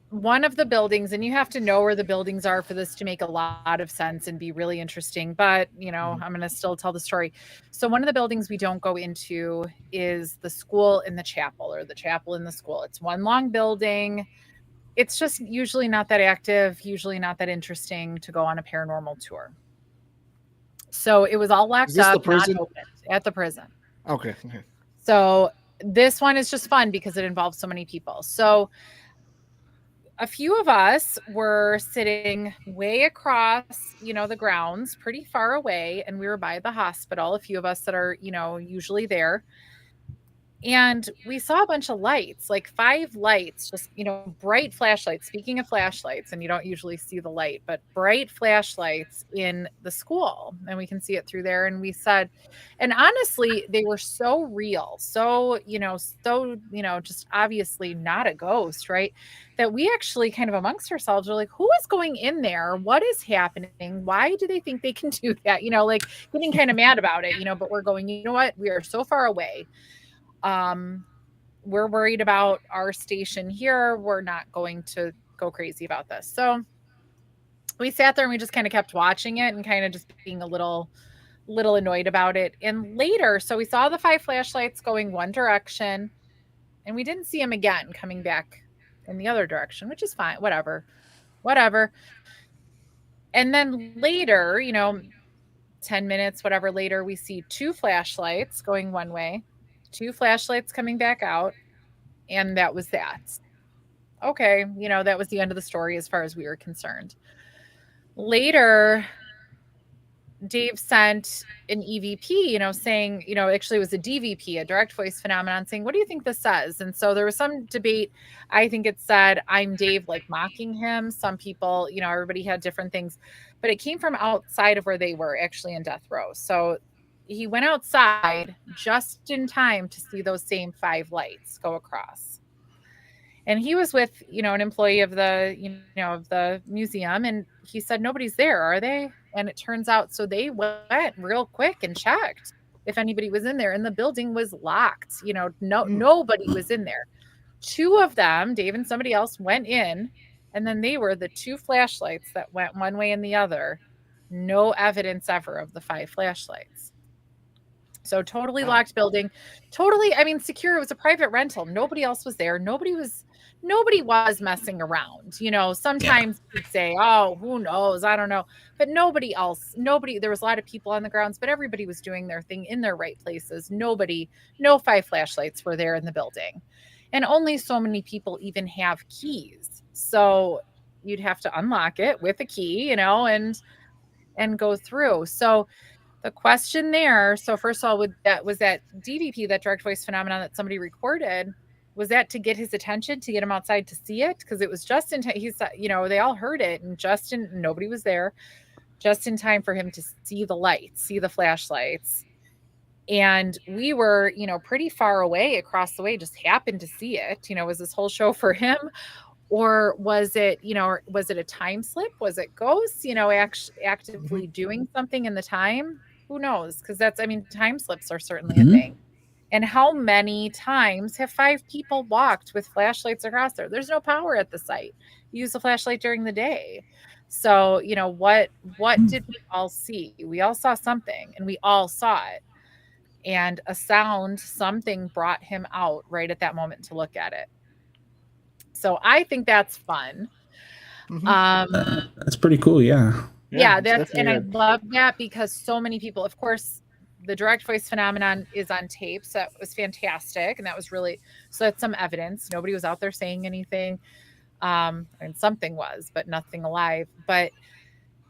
one of the buildings, and you have to know where the buildings are for this to make a lot of sense and be really interesting, but I'm going to still tell the story. So one of the buildings we don't go into is the school in the chapel, or the chapel in the school. It's one long building. It's just usually not that active, usually not that interesting to go on a paranormal tour. So it was all locked up, not open, at the prison. Okay. So this one is just fun because it involves so many people. So a few of us were sitting way across, the grounds, pretty far away, and we were by the hospital, a few of us that are, usually there. And we saw a bunch of lights, like 5 lights, just, bright flashlights. Speaking of flashlights, and you don't usually see the light, but bright flashlights in the school. And we can see it through there. And we said, and honestly, they were so real. So, just obviously not a ghost, right? That we actually kind of amongst ourselves were like, who is going in there? What is happening? Why do they think they can do that? Like getting kind of mad about it, but we're going, you know what? We are so far away. We're worried about our station here. We're not going to go crazy about this. So we sat there and we just kind of kept watching it and kind of just being a little annoyed about it. And later, so we saw the 5 flashlights going one direction, and we didn't see them again coming back in the other direction, which is fine. Whatever. And then later, 10 minutes, whatever later, we see 2 flashlights going one way, 2 flashlights coming back out. And that was that. Okay. That was the end of the story as far as we were concerned. Later, Dave sent an EVP, saying, actually it was a DVP, a direct voice phenomenon, saying, what do you think this says? And so there was some debate. I think it said, I'm Dave, like mocking him. Some people, everybody had different things, but it came from outside of where they were actually in death row. So he went outside just in time to see those same 5 lights go across. And he was with, an employee of the, of the museum. And he said, nobody's there, are they? And it turns out, so they went real quick and checked if anybody was in there. And the building was locked. Nobody was in there. 2 of them, Dave and somebody else, went in. And then they were the 2 flashlights that went one way and the other. No evidence ever of the 5 flashlights. So totally locked building, totally, secure. It was a private rental. Nobody else was there. Nobody was messing around. Sometimes you'd say, oh, who knows? I don't know. But nobody, there was a lot of people on the grounds, but everybody was doing their thing in their right places. No 5 flashlights were there in the building. And only so many people even have keys. So you'd have to unlock it with a key, and go through. So the question there, so first of all, was that DVP, that direct voice phenomenon that somebody recorded, was that to get his attention, to get him outside to see it? Because it was just in time. He's, they all heard it, and nobody was there, just in time for him to see the lights, see the flashlights. And we were, pretty far away, across the way, just happened to see it. Was this whole show for him? Or was it, was it a time slip? Was it ghosts, actively doing something in the time? Who knows? Because time slips are certainly a thing. And how many times have 5 people walked with flashlights across there? There's no power at the site. You use a flashlight during the day. So, what did we all see? We all saw something, and we all saw it. And a sound, something brought him out right at that moment to look at it. So I think that's fun. That's pretty cool. Yeah. And I love that because so many people, of course, the direct voice phenomenon is on tape. So that was fantastic. And that was so that's some evidence. Nobody was out there saying anything. And something was, but nothing alive. But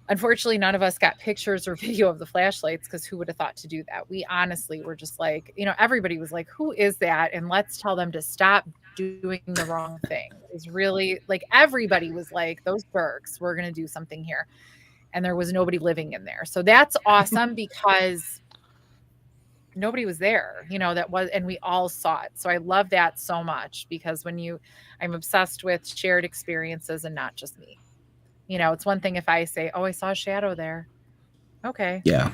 unfortunately, none of us got pictures or video of the flashlights, because who would have thought to do that? We honestly were just like, everybody was like, who is that? And let's tell them to stop doing the wrong thing. It was really like, everybody was like, those jerks, we're going to do something here. And there was nobody living in there. So that's awesome because nobody was there, and we all saw it. So I love that so much because I'm obsessed with shared experiences and not just me. It's one thing if I say, oh, I saw a shadow there. Okay. Yeah.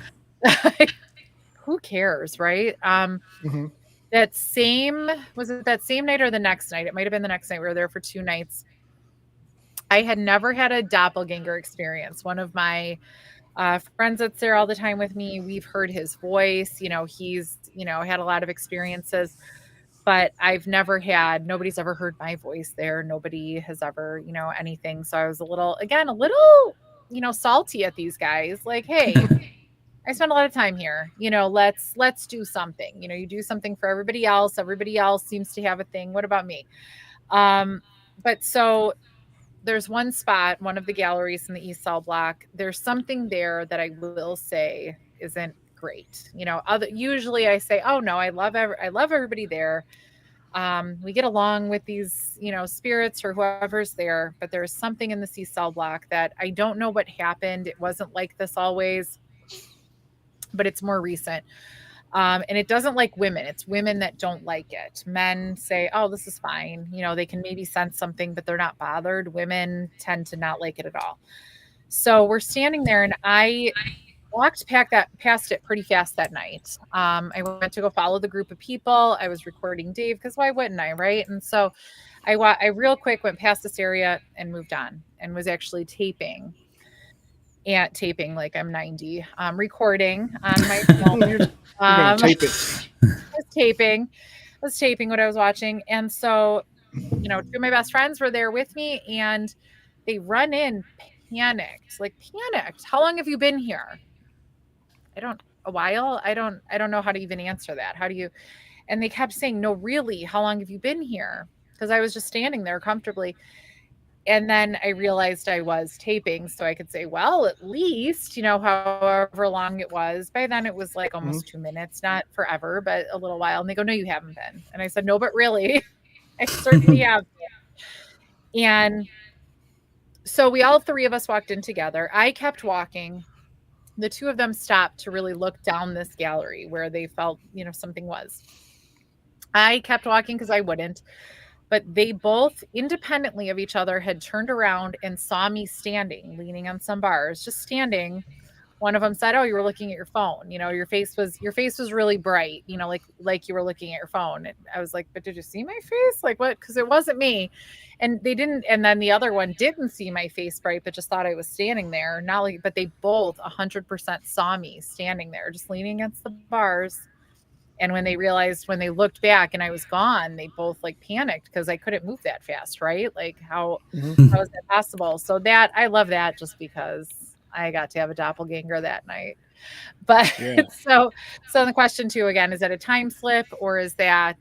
Who cares, right? Was it that same night or the next night? It might've been the next night. We were there for 2 nights. I had never had a doppelganger experience. One of my friends that's there all the time with me, we've heard his voice, he's, had a lot of experiences, but nobody's ever heard my voice there. Nobody has ever, anything. So I was a little, salty at these guys. Like, hey, I spend a lot of time here, let's do something, you do something for everybody else. Everybody else seems to have a thing. What about me? But so there's one spot, one of the galleries in the East Cell block. There's something there that I will say isn't great. Usually I say, oh no, I love everybody there. We get along with these, spirits or whoever's there, but there's something in the East Cell block that I don't know what happened. It wasn't like this always, but it's more recent. And it doesn't like women. It's women that don't like it. Men say, oh, this is fine. They can maybe sense something, but they're not bothered. Women tend to not like it at all. So we're standing there, and I walked past it pretty fast that night. I went to go follow the group of people. I was recording Dave because why wouldn't I, right? And so I real quick went past this area and moved on and was actually taping. and taping like I'm 90, recording on my phone. You're gonna tape it. I was taping what I was watching. And so, two of my best friends were there with me, and they run in panicked, like panicked. How long have you been here? A while. I don't know how to even answer that. How do you? And they kept saying, no, really, how long have you been here? Because I was just standing there comfortably. And then I realized I was taping, so I could say, well, at least, however long it was. By then it was like almost 2 minutes, not forever, but a little while. And they go, no, you haven't been. And I said, no, but really, I certainly have been. And so all three of us walked in together. I kept walking. The two of them stopped to really look down this gallery where they felt, something was. I kept walking because I wouldn't. But they both independently of each other had turned around and saw me standing, leaning on some bars, just standing. One of them said, oh, you were looking at your phone. Your face was really bright, like you were looking at your phone. And I was like, but did you see my face? Like what? Because it wasn't me. And they didn't. And then the other one didn't see my face bright, but just thought I was standing there. But they both 100% saw me standing there, just leaning against the bars. And when they looked back and I was gone, they both like panicked because I couldn't move that fast, right? Like how is that possible? So I love that just because I got to have a doppelganger that night. But so the question too, again, is that a time slip, or is that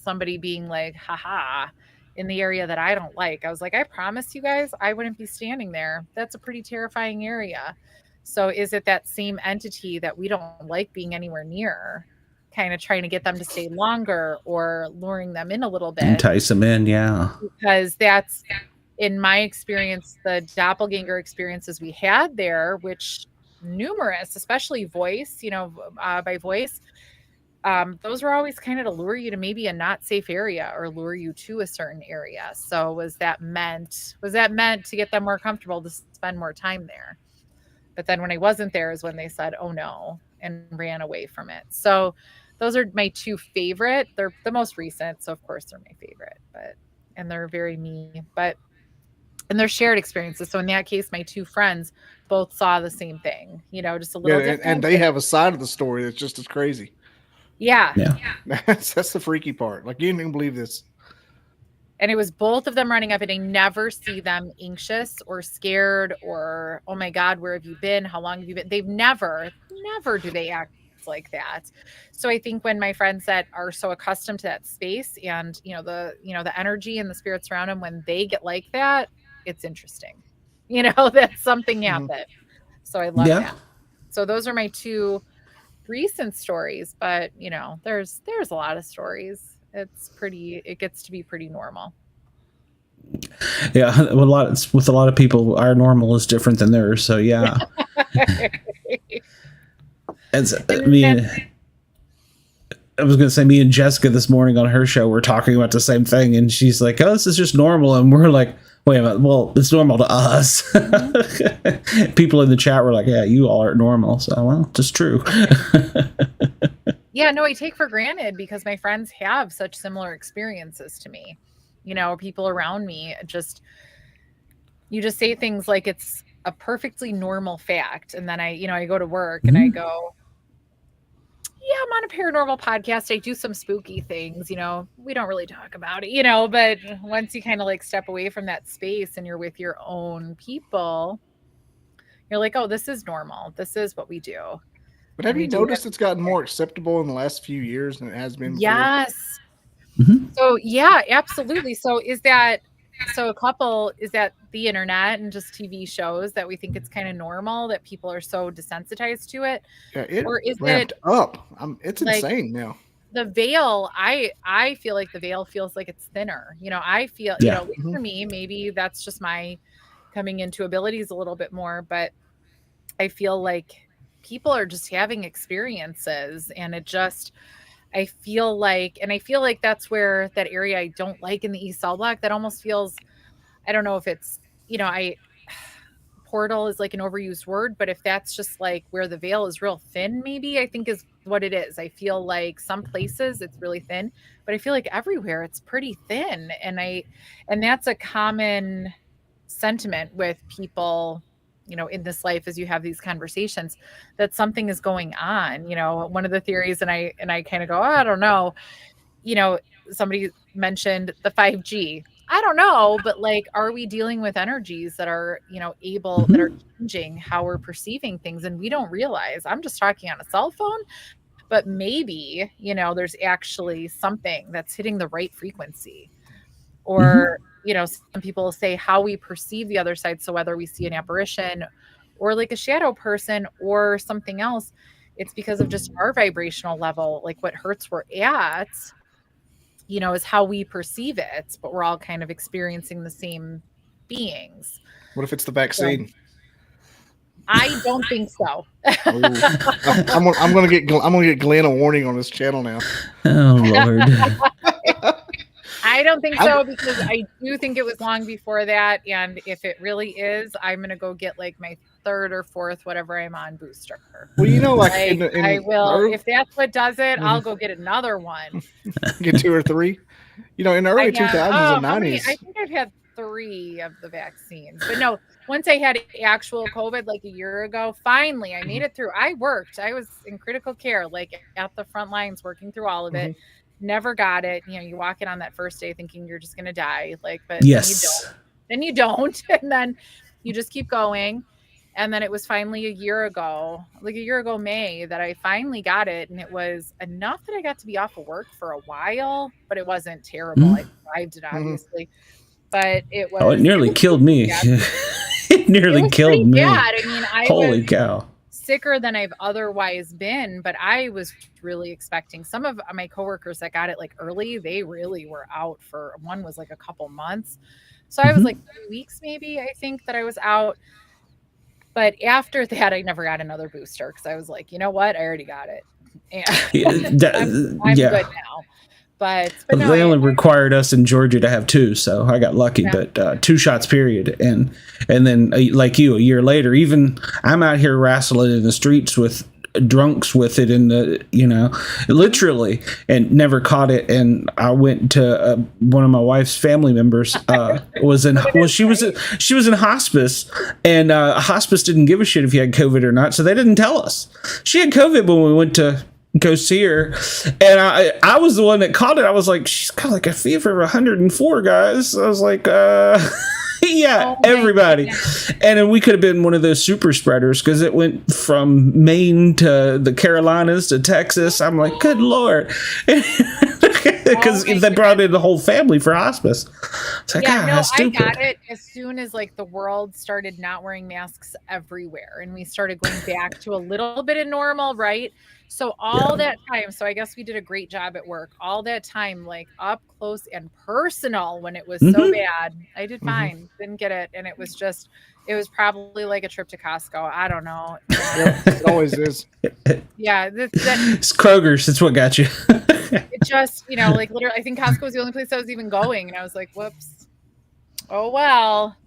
somebody being like, haha, in the area that I don't like? I was like, I promised you guys I wouldn't be standing there. That's a pretty terrifying area. So is it that same entity that we don't like being anywhere near, kind of trying to get them to stay longer or luring them in a little bit? Entice them in, yeah. Because that's, in my experience, the doppelganger experiences we had there, which numerous, especially voice, by voice, those were always kind of to lure you to maybe a not safe area or lure you to a certain area. So was that meant to get them more comfortable to spend more time there? But then when I wasn't there is when they said, oh no, and ran away from it. So those are my two favorite. They're the most recent. So of course they're my favorite, and they're very me, and they're shared experiences. So in that case, my two friends both saw the same thing, just a little different. And they have a side of the story that's just as crazy. Yeah. That's the freaky part. Like, you didn't even believe this. And it was both of them running up, and I never see them anxious or scared or, oh my God, where have you been? How long have you been? They've never do they act like that. So I think when my friends that are so accustomed to that space and, the energy and the spirits around them, when they get like that, it's interesting, that something happened. So I love that. So those are my two recent stories, but there's a lot of stories. It gets to be pretty normal. Yeah, with a lot of people, our normal is different than theirs. So yeah. I was going to say, me and Jessica this morning on her show were talking about the same thing, and she's like, "Oh, this is just normal," and we're like, "Wait a minute, well, it's normal to us." People in the chat were like, "Yeah, you all are normal." So, well, just true. Yeah, no, I take for granted because my friends have such similar experiences to me. People around me, you just say things like it's a perfectly normal fact. And then I go to work and I go, yeah, I'm on a paranormal podcast. I do some spooky things, we don't really talk about it, but once you kind of like step away from that space and you're with your own people, you're like, oh, this is normal. This is what we do. But have you noticed it's gotten more acceptable in the last few years than it has been before? Yes. So yeah, absolutely. So is that the internet and just TV shows that we think it's kind of normal that people are so desensitized to it? Yeah, or is ramped it up? It's like, insane now. The veil, I feel like the veil feels like it's thinner. I feel, for me, maybe that's just my coming into abilities a little bit more, but I feel like people are just having experiences, and I feel like that's where that area I don't like in the East Cell Block, that almost feels, I don't know if it's, portal is like an overused word, but if that's just like where the veil is real thin, maybe I think is what it is. I feel like some places it's really thin, but I feel like everywhere it's pretty thin. And that's a common sentiment with people, in this life, as you have these conversations, that something is going on. One of the theories, and I kind of go, oh, I don't know, somebody mentioned the 5G. I don't know, but like, are we dealing with energies that are, that are changing how we're perceiving things and we don't realize? I'm just talking on a cell phone, but maybe, there's actually something that's hitting the right frequency. Or, some people say how we perceive the other side. So whether we see an apparition or like a shadow person or something else, it's because of just our vibrational level, like what hertz we're at, is how we perceive it, but we're all kind of experiencing the same beings. What if it's the vaccine? So, I don't think so. I'm gonna get Glenn a warning on this channel now. Oh Lord. I don't think so, because I do think it was long before that. And if it really is, I'm going to go get like my third or fourth, whatever I'm on, booster. Well, like I will, if that's what does it, I'll go get another one. Get 2 or 3. In the early 2000s and 90s. I think I've had 3 of the vaccines. But no, once I had actual COVID like a year ago, finally I made it through. I was in critical care, like at the front lines, working through all of it. Never got it. You walk in on that first day thinking you're just going to die. But yes. Then you don't. And then you just keep going. And then it was finally a year ago May, that I finally got it. And it was enough that I got to be off of work for a while, but it wasn't terrible. I survived it, obviously. But it was. Oh, it nearly killed me. It nearly killed me. Bad. I mean, holy cow. Sicker than I've otherwise been, but I was really expecting. Some of my coworkers that got it like early, they really were out for, one was like a couple months. So I was like 3 weeks, maybe, I think, that I was out. But after that, I never got another booster, because I was like, you know what? I already got it. And I'm good now. But no, they only required us in Georgia to have 2, so I got lucky. Yeah. But 2 shots, period. And then, like you, a year later, even I'm out here wrestling in the streets with drunks with it in the, literally, and never caught it. And I went to one of my wife's family members she was in hospice, and hospice didn't give a shit if you had COVID or not, so they didn't tell us. She had COVID when we went to go see her, and I was the one that caught it. I was like, she's got like a fever of 104, guys. I was like, yeah, everybody. And then we could have been one of those super spreaders, because it went from Maine to the Carolinas to Texas. I'm like, good Lord. Because they brought in the whole family for hospice. It's like, that's stupid. I got it as soon as like the world started not wearing masks everywhere, and we started going back to a little bit of normal, right? So all that time, so I guess we did a great job at work. All that time, like up close and personal, when it was so bad, I did fine. Didn't get it. And it was probably like a trip to Costco. I don't know. It always is. Yeah. It's Kroger's. That's what got you. It just, like literally, I think Costco was the only place I was even going. And I was like, whoops. Oh, well.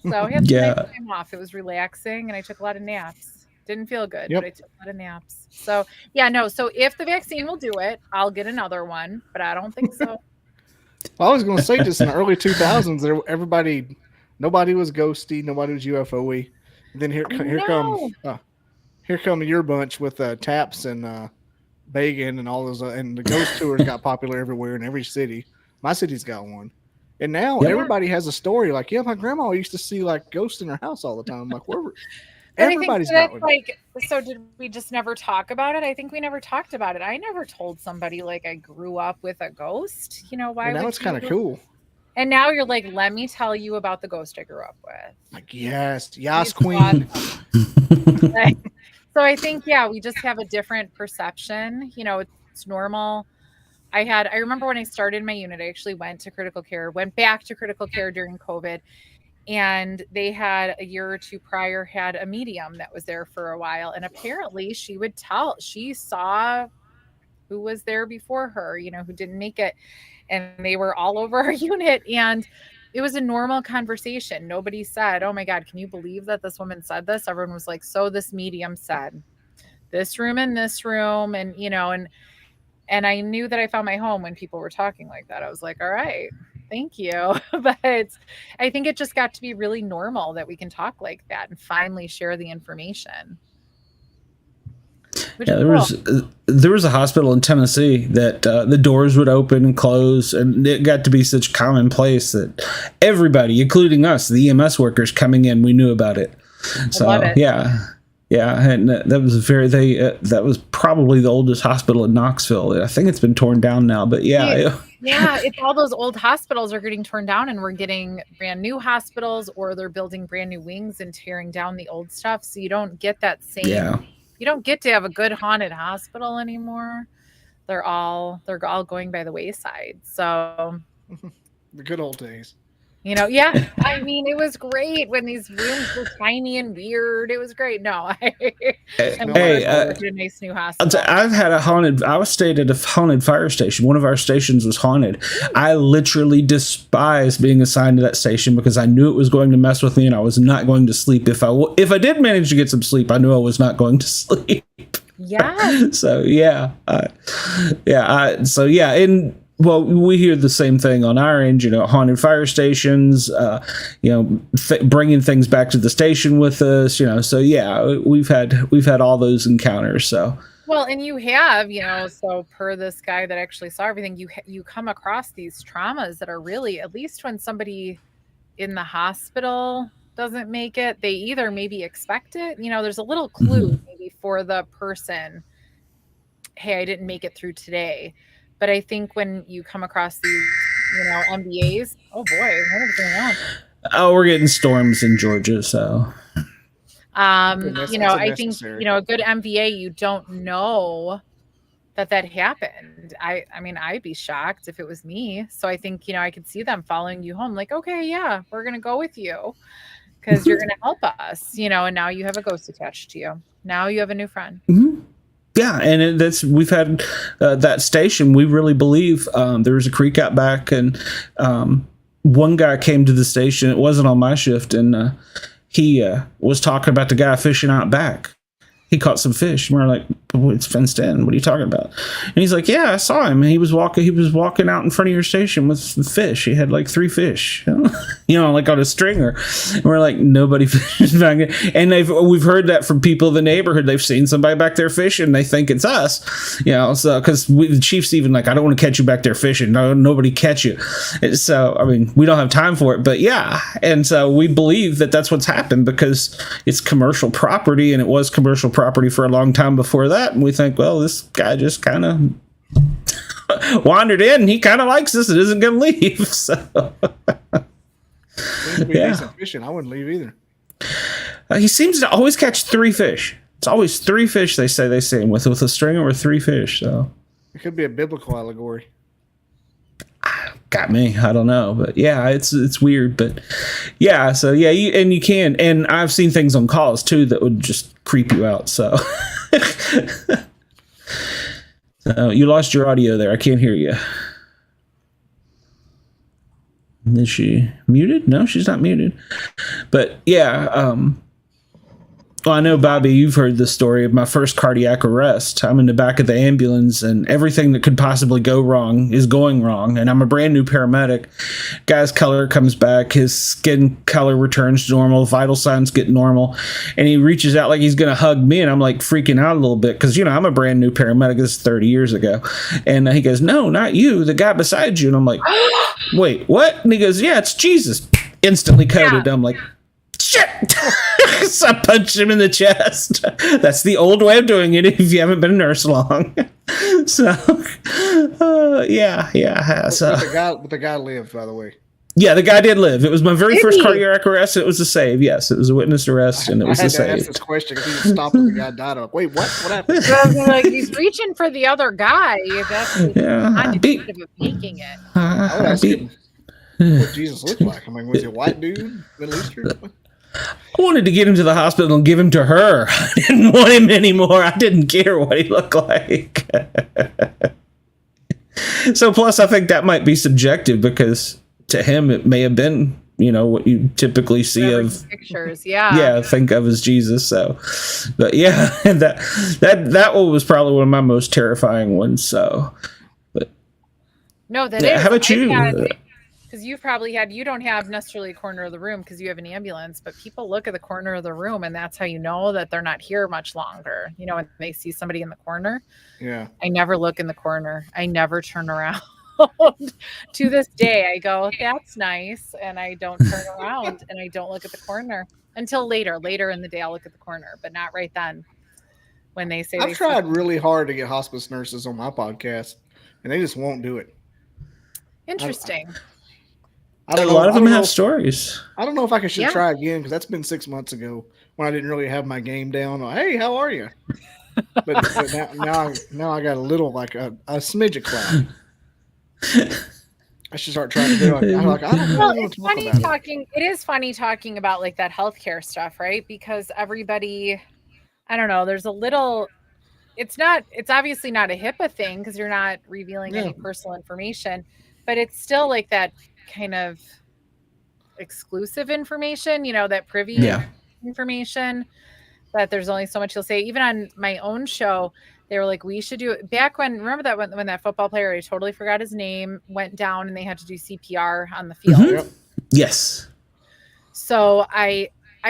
So I had some time off. It was relaxing, and I took a lot of naps. Didn't feel good, but I took a lot of naps. So, so if the vaccine will do it, I'll get another one, but I don't think so. I was going to say, just in the early 2000s, nobody was ghosty, nobody was UFO-y. And then here come your bunch with Taps and Bagan and all those, and the ghost tours got popular everywhere in every city. My city's got one. And now everybody has a story like, my grandma used to see like ghosts in her house all the time. I'm like, everybody's got one. Like, so did we just never talk about it? I think we never talked about it. I never told somebody like I grew up with a ghost. Why? Now it's kind of cool. And now you're like, let me tell you about the ghost I grew up with. Like, yes, queen. So I think, we just have a different perception. It's normal. I remember when I started my unit, I actually went back to critical care during COVID. And they had a year or two prior had a medium that was there for a while. And apparently she saw who was there before her, who didn't make it. And they were all over our unit. And it was a normal conversation. Nobody said, oh my God, can you believe that this woman said this? Everyone was like, so this medium said this room and this room. And, and I knew that I found my home when people were talking like that. I was like, all right. Thank you. But I think it just got to be really normal that we can talk like that and finally share the information. Which Yeah, is there was a hospital in Tennessee that the doors would open and close, and it got to be such commonplace that everybody, including us, the EMS workers coming in, we knew about it. So love it. yeah, and that was that was probably the oldest hospital in Knoxville. I think it's been torn down now, but yeah. Yeah, it's all those old hospitals are getting torn down, and we're getting brand new hospitals, or they're building brand new wings and tearing down the old stuff. So you don't get that same. Yeah. You don't get to have a good haunted hospital anymore. They're all going by the wayside. So The good old days. Yeah. I mean, it was great when these rooms were tiny and weird. It was great. No, I'm a nice new hospital. I was stayed at a haunted fire station. One of our stations was haunted. I literally despise being assigned to that station because I knew it was going to mess with me, and I was not going to sleep. If I did manage to get some sleep, I knew I was not going to sleep. Yeah. So and. Well, we hear the same thing on our end, haunted fire stations, bringing things back to the station with us, so yeah, we've had all those encounters. So, well, and you have, so per this guy that actually saw everything, you come across these traumas that are really, at least when somebody in the hospital doesn't make it, they either maybe expect it, there's a little clue maybe for the person, hey, I didn't make it through today. But I think when you come across these, MBAs, oh boy, what is going on? Oh, we're getting storms in Georgia, so. I think, a good MBA, you don't know that happened. I mean, I'd be shocked if it was me. So I think, I could see them following you home like, okay, yeah, we're going to go with you because you're going to help us, and now you have a ghost attached to you. Now you have a new friend. Mm-hmm. Yeah, and we've had that station. We really believe there was a creek out back, and one guy came to the station. It wasn't on my shift, and he was talking about the guy fishing out back. He caught some fish, and we're like, oh, "It's fenced in. What are you talking about?" And he's like, "Yeah, I saw him. He was walking out in front of your station with some fish. He had like 3 fish, like on a stringer." And we're like, "Nobody fishes back." And we've heard that from people in the neighborhood. They've seen somebody back there fishing. They think it's us, So because the chief's even like, "I don't want to catch you back there fishing. No, nobody catch you." And so I mean, we don't have time for it, but yeah. And so we believe that that's what's happened because it's commercial property, and it was commercial property for a long time before that. And we think, well, this guy just kind of wandered in, and he kind of likes us and isn't going to leave. So, decent fishing. I wouldn't leave either. He seems to always catch 3 fish. It's always 3 fish. They say they see him with a stringer or 3 fish. So it could be a biblical allegory. Got me. I don't know, but yeah, it's weird, but yeah. So yeah, you can, and I've seen things on calls too that would just creep you out. So, you lost your audio there. I can't hear you. Is she muted? No, she's not muted. But yeah, well, I know, Bobby, you've heard the story of my first cardiac arrest. I'm in the back of the ambulance, and everything that could possibly go wrong is going wrong. And I'm a brand new paramedic. Guy's color comes back. His skin color returns to normal. Vital signs get normal. And he reaches out like he's going to hug me. And I'm like freaking out a little bit because, I'm a brand new paramedic. This is 30 years ago. And he goes, "No, not you. The guy beside you." And I'm like, "Wait, what?" And he goes, "Yeah, it's Jesus." Instantly coded. Yeah. I'm like, shit. So I punched him in the chest. That's the old way of doing it if you haven't been a nurse long. So, yeah. So the guy lived, by the way. Yeah, the guy did live. It was my very first cardiac arrest. It was a save. Yes, it was a witness arrest, and it was a save. I had to ask this question because he stopped and the guy died. I'm like, wait, what? What happened? Well, like, he's reaching for the other guy. That's making it. I would ask him what Jesus looked like. I mean, was he a white dude, Middle Eastern? I wanted to get him to the hospital and give him to her. I didn't want him anymore. I didn't care what he looked like. So plus, I think that might be subjective because to him, it may have been, what you typically see of pictures. Yeah. Yeah. Think of as Jesus. So, but yeah, that one was probably one of my most terrifying ones. So, but no, that yeah, is. How about you? because you've probably had, you don't have necessarily a corner of the room because you have an ambulance, but people look at the corner of the room and that's how you know that they're not here much longer. You know, when they see somebody in the corner. Yeah. I never look in the corner. I never turn around. To this day, I go, that's nice. And I don't turn around and I don't look at the corner until later. Later in the day, I'll look at the corner, but not right then when they say I've tried really hard to get hospice nurses on my podcast and they just won't do it. Interesting. I don't a know. lot of them have stories. I don't know if I should try again because that's been 6 months ago when I didn't really have my game down. Hey, how are you? But now I got a little like a smidge of clout. I should start trying to do it. I don't know. Well, it's funny talking. It is funny talking about like that healthcare stuff, right? Because everybody, I don't know. There's a little. It's obviously not a HIPAA thing because you're not revealing any personal information, but it's still like that kind of exclusive information, you know, that privy information that there's only so much you'll say. Even on my own show, they were like, we should do it back when, remember that when that football player, I totally forgot his name, went down and they had to do CPR on the field. Mm-hmm. Yes. So I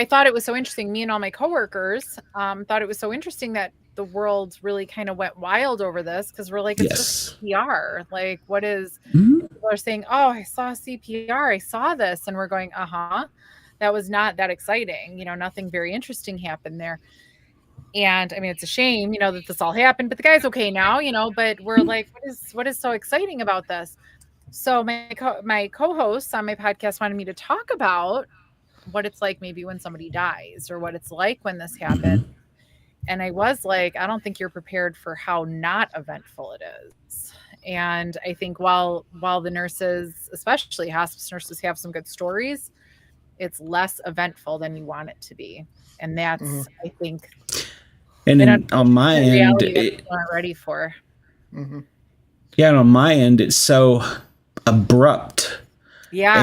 thought it was so interesting. Me and all my coworkers thought it was so interesting that the world really kind of went wild over this because we're like, it's just CPR. Like, what is, people are saying, oh, I saw CPR. I saw this. And we're going, that was not that exciting. You know, nothing very interesting happened there. And I mean, it's a shame, you know, that this all happened, but the guy's okay now, you know, but we're like, what is so exciting about this? So my co-hosts on my podcast wanted me to talk about what it's like maybe when somebody dies or what it's like when this happened. And I was like, I don't think you're prepared for how not eventful it is. And I think while the nurses, especially hospice nurses, have some good stories, it's less eventful than you want it to be. And that's, I think, and then on my end, it aren't ready for. Yeah, and on my end, it's so abrupt. Yeah.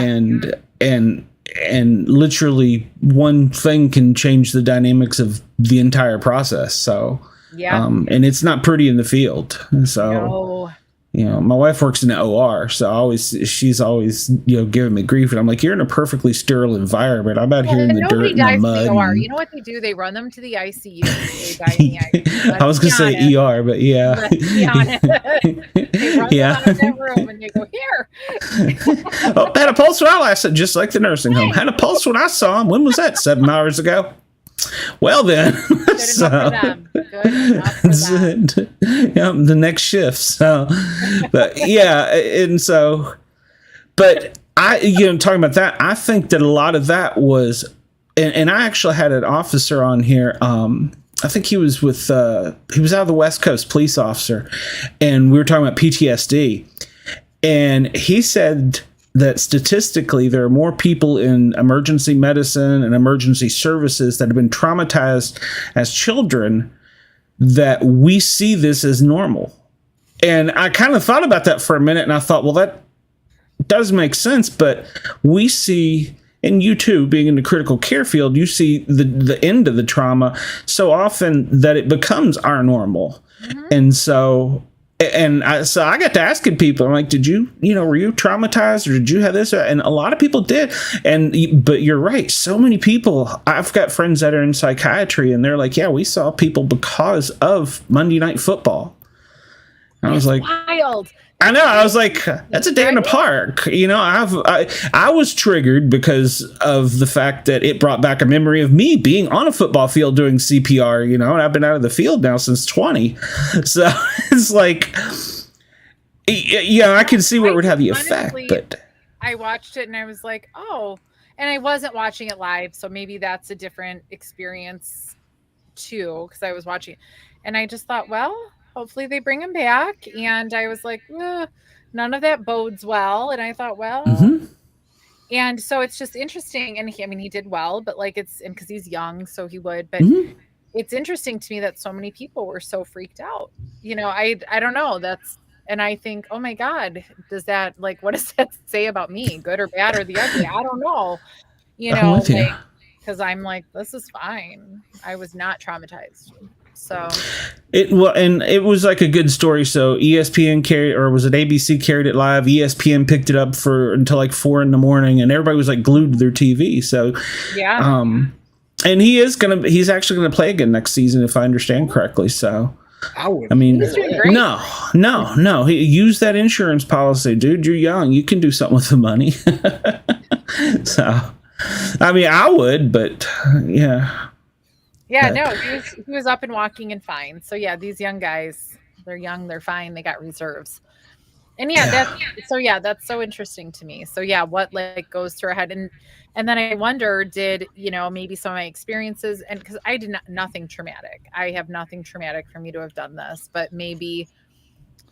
And literally one thing can change the dynamics of the entire process. So, and it's not pretty in the field. So, you know, my wife works in the OR, so she's always, you know, giving me grief. And I'm like, you're in a perfectly sterile environment. I'm out here in the dirt and the mud. You know what they do? They run them to the ICU. They die in the ICU. I was going to say ER, but yeah. They run them out of that room and they go, here. Had a pulse when I last, just like the nursing home. Had a pulse when I saw him. When was that? 7 hours ago? Well then, Good enough for them. The next shift. So, but yeah, and so, but talking about that, I think that a lot of that was, and I actually had an officer on here. I think he was out of the West Coast, police officer, and we were talking about PTSD, and he said that statistically there are more people in emergency medicine and emergency services that have been traumatized as children, that we see this as normal. And I kind of thought about that for a minute and I thought, well, that does make sense, but we see, and you too, being in the critical care field, you see the end of the trauma so often that it becomes our normal. And so I got to asking people, I'm like, were you traumatized or did you have this? And a lot of people did. But you're right. So many people, I've got friends that are in psychiatry and they're like, yeah, we saw people because of Monday Night Football. I was like, wild. I know. I was like, that's a day in the park. You know, I was triggered because of the fact that it brought back a memory of me being on a football field doing CPR, you know, and I've been out of the field now since 20. So it's like, yeah, I can see where it would have the effect. But I watched it and I was like, oh, and I wasn't watching it live. So maybe that's a different experience too, because I was watching it and I just thought, well, hopefully they bring him back. And I was like, none of that bodes well. And I thought, well, and so it's just interesting. And he did well, but like because he's young, so he would, but it's interesting to me that so many people were so freaked out. You know, I don't know. And I think, oh my God, what does that say about me? Good or bad or the ugly? I don't know. You know, because I'm like, this is fine. I was not traumatized. So and it was like a good story. So ESPN carried, or was it ABC carried it live? ESPN picked it up for until like 4 a.m, and everybody was like glued to their TV. So yeah. And he's actually gonna play again next season, if I understand correctly. So I mean, He's doing great. no. Use that insurance policy, dude. You're young. You can do something with the money. So, I mean, I would, but yeah. Yeah, no, he was up and walking and fine. So yeah, these young guys, they're young, they're fine, they got reserves. And that's so interesting to me. So yeah, what like goes through our head, and then I wonder, did maybe some of my experiences, and because I did nothing traumatic, I have nothing traumatic for me to have done this, but maybe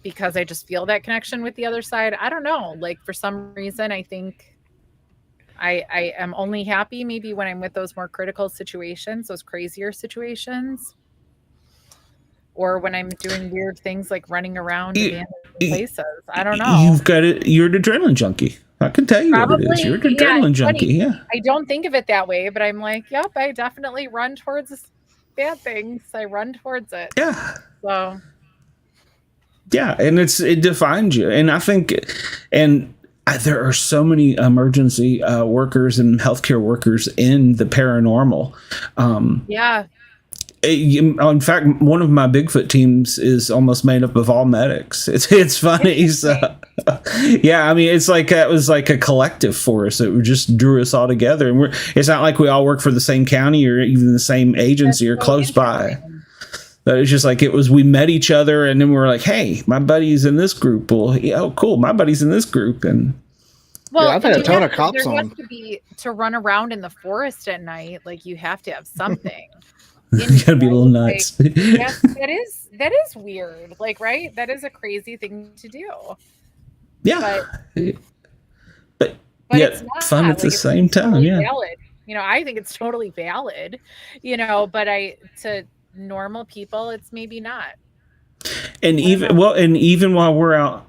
because I just feel that connection with the other side. I don't know. Like for some reason, I think I am only happy maybe when I'm with those more critical situations, those crazier situations, or when I'm doing weird things like running around abandoned places. I don't know. You've got it. You're an adrenaline junkie. I can tell you what it is. You're an adrenaline junkie. Yeah. I don't think of it that way, but I'm like, yep, I definitely run towards bad things. I run towards it. Yeah. So. Yeah, and it defines you, and I think, there are so many emergency workers and healthcare workers in the paranormal. Yeah. In fact, one of my Bigfoot teams is almost made up of all medics. It's funny. So, yeah, I mean, it's like it was like a collective force. It just drew us all together, and it's not like we all work for the same county or even the same agency or close by. But it's just like we met each other, and then we were like, hey, my buddy's in this group. Well, oh, cool, my buddy's in this group. And I've had a ton of cops on. There has to be to run around in the forest at night. Like you have to have something. You gotta be a little nuts. Like, that is weird. Like, right? That is a crazy thing to do. Yeah. But yet it's not fun at the same time. Totally yeah. Valid. I think it's totally valid. But to normal people, it's maybe not. And even while we're out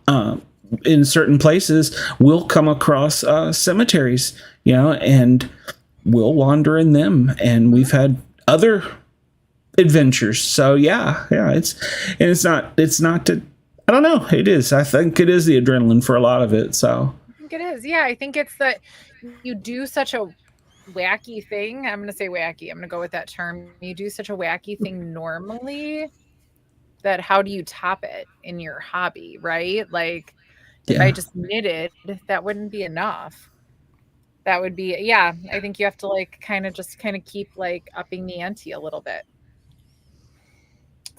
in certain places, we'll come across cemeteries, and we'll wander in them, and we've had other adventures. So it's not to, I don't know. It is. I think it is the adrenaline for a lot of it. So I think it is. Yeah, I think it's that you do such a wacky thing. I'm going to say wacky. I'm going to go with that term. You do such a wacky thing normally that how do you top it in your hobby, right? Like if I just knitted, that wouldn't be enough. That would be, I think you have to like kind of keep like upping the ante a little bit.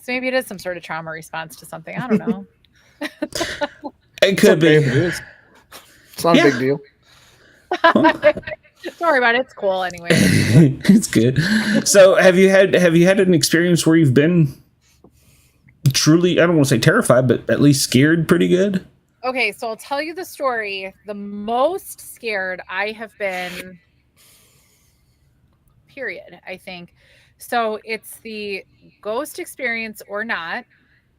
So maybe it is some sort of trauma response to something. I don't know. It could be. It is. It's not a big deal. Don't worry about it. It's cool anyway. It's good. So have you had an experience where you've been truly, I don't want to say terrified, but at least scared pretty good? Okay, so I'll tell you the story. The most scared I have been, period, I think. So it's the ghost experience or not,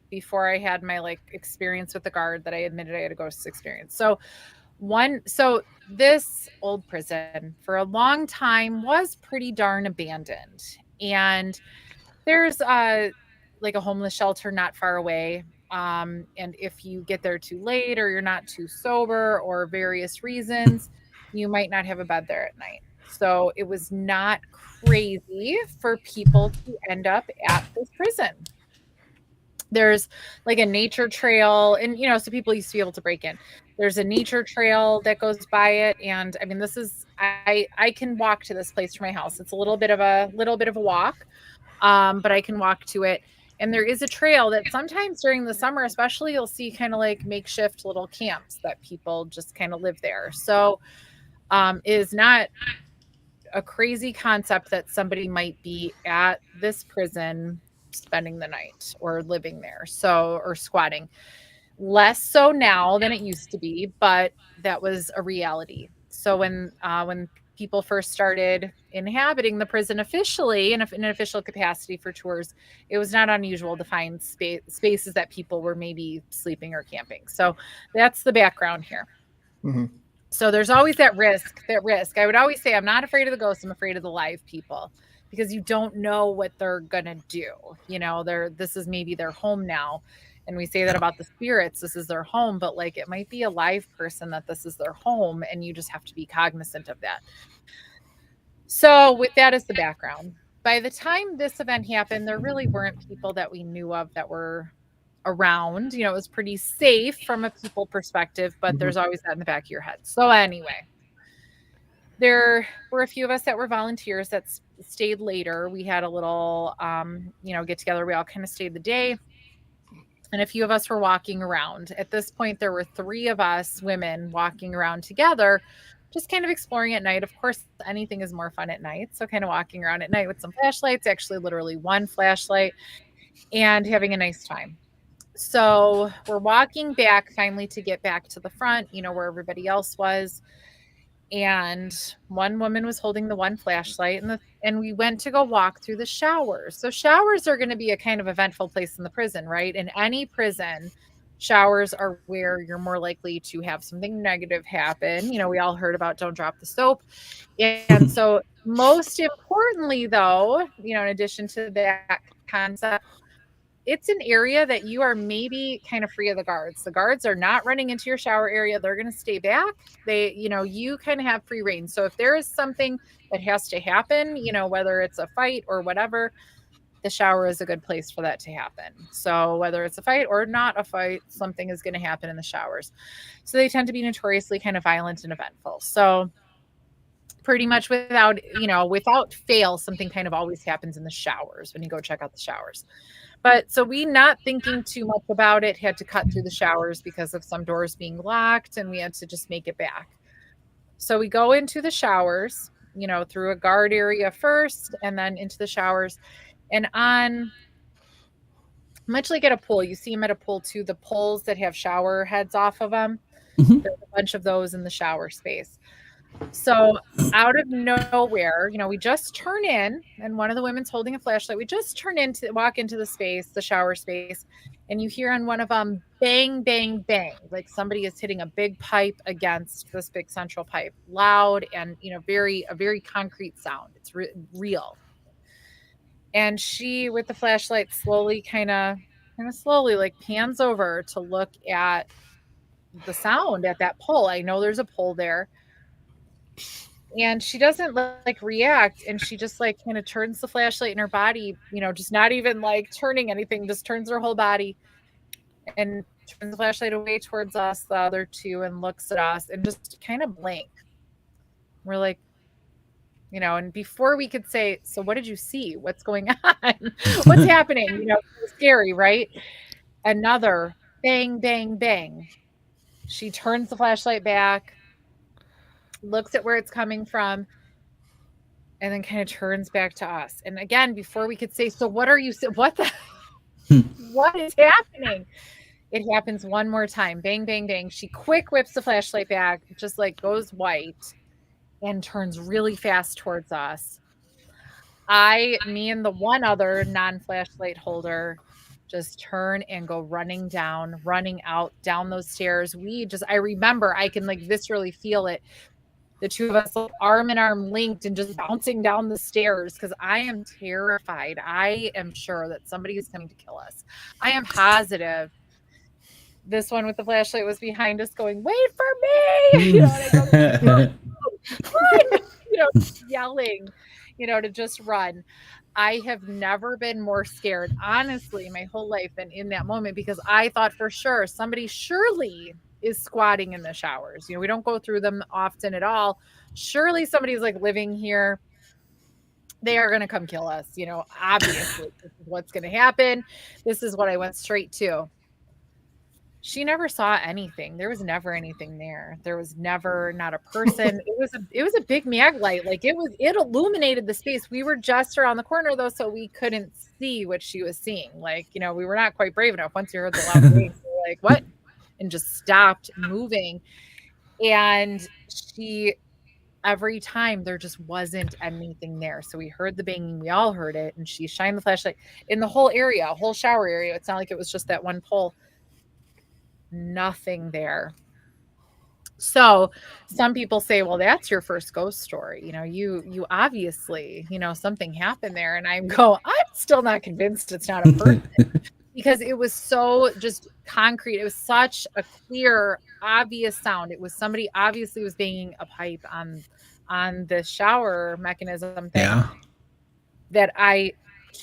before I had my like experience with the guard that I admitted I had a ghost experience. So this old prison for a long time was pretty darn abandoned. And there's like a homeless shelter not far away. And if you get there too late or you're not too sober or various reasons, you might not have a bed there at night. So it was not crazy for people to end up at this prison. There's like a nature trail, and so people used to be able to break in. There's a nature trail that goes by it, and I mean, this is I can walk to this place from my house. It's a little bit of a walk, but I can walk to it. And there is a trail that sometimes during the summer, especially, you'll see kind of like makeshift little camps that people just kind of live there. So is not a crazy concept that somebody might be at this prison spending the night or living there. Or squatting. Less so now than it used to be, but that was a reality. So when people first started inhabiting the prison officially in an official capacity for tours, it was not unusual to find spaces that people were maybe sleeping or camping. So that's the background here. Mm-hmm. So there's always that risk. I would always say, I'm not afraid of the ghosts. I'm afraid of the live people, because you don't know what they're gonna do. This is maybe their home now. And we say that about the spirits, this is their home, but like it might be a live person that this is their home, and you just have to be cognizant of that. So, with that as the background, by the time this event happened, there really weren't people that we knew of that were around. It was pretty safe from a people perspective, but there's always that in the back of your head. So, anyway, there were a few of us that were volunteers that stayed later. We had a little, get together. We all kind of stayed the day. And a few of us were walking around. At this point, there were 3 of us women walking around together, just kind of exploring at night. Of course, anything is more fun at night. So kind of walking around at night with some flashlights, actually literally one flashlight, and having a nice time. So we're walking back finally to get back to the front, where everybody else was. And one woman was holding the one flashlight, and we went to go walk through the showers. So showers are going to be a kind of eventful place in the prison, right? In any prison, showers are where you're more likely to have something negative happen. We all heard about don't drop the soap. And so most importantly, though, in addition to that concept, it's an area that you are maybe kind of free of the guards. The guards are not running into your shower area. They're going to stay back. You kind of have free reign. So if there is something that has to happen, whether it's a fight or whatever, the shower is a good place for that to happen. So whether it's a fight or not a fight, something is going to happen in the showers. So they tend to be notoriously kind of violent and eventful. So pretty much without fail, something kind of always happens in the showers when you go check out the showers. But so we, not thinking too much about it, had to cut through the showers because of some doors being locked, and we had to just make it back. So we go into the showers, through a guard area first, and then into the showers. And on, much like at a pool, you see them at a pool too, the poles that have shower heads off of them. There's a bunch of those in the shower space. So out of nowhere, we just turn in, and one of the women's holding a flashlight. We just turn in to walk into the shower space, and you hear on one of them, bang, bang, bang, like somebody is hitting a big pipe against this big central pipe, loud and, a very concrete sound. It's real. And she, with the flashlight, slowly kind of slowly like pans over to look at the sound at that pole. I know there's a pole there. And she doesn't like react, and she just like kind of turns the flashlight in her body, just not even like turning anything, just turns her whole body and turns the flashlight away towards us, the other 2, and looks at us and just kind of blink. We're like, and before we could say, so what did you see? What's going on? What's happening? It's scary, right? Another bang, bang, bang. She turns the flashlight back, looks at where it's coming from, and then kind of turns back to us. And again, before we could say, so what are you, what is happening? It happens one more time. Bang, bang, bang. She quick whips the flashlight back, just like goes white, and turns really fast towards us. Me and the one other non-flashlight holder just turn and go running out down those stairs. I remember, I can like viscerally feel it. The 2 of us, like, arm in arm linked, and just bouncing down the stairs because I am terrified. I am sure that somebody is coming to kill us. I am positive. This one with the flashlight was behind us going, wait for me! And I go, run! Yelling, to just run. I have never been more scared, honestly, my whole life than in that moment, because I thought for sure somebody surely is squatting in the showers. We don't go through them often at all. Surely somebody's like living here. They are going to come kill us. Obviously this is what's going to happen. This is what I went straight to. She never saw anything. There was never anything there. There was never, not a person. It was a big mag light. Like it illuminated the space. We were just around the corner though, so we couldn't see what she was seeing. Like, we were not quite brave enough. Once we heard the loud bang, we were like, what? And just stopped moving. And every time there just wasn't anything there. So we heard the banging, we all heard it, and she shined the flashlight in the whole shower area. It's not like it was just that one pole. Nothing there. So some people say, well, that's your first ghost story. You obviously, something happened there. And I'm still not convinced it's not a person because it was so just concrete. It was such a clear, obvious sound. It was somebody obviously was banging a pipe on the shower mechanism thing Yeah. that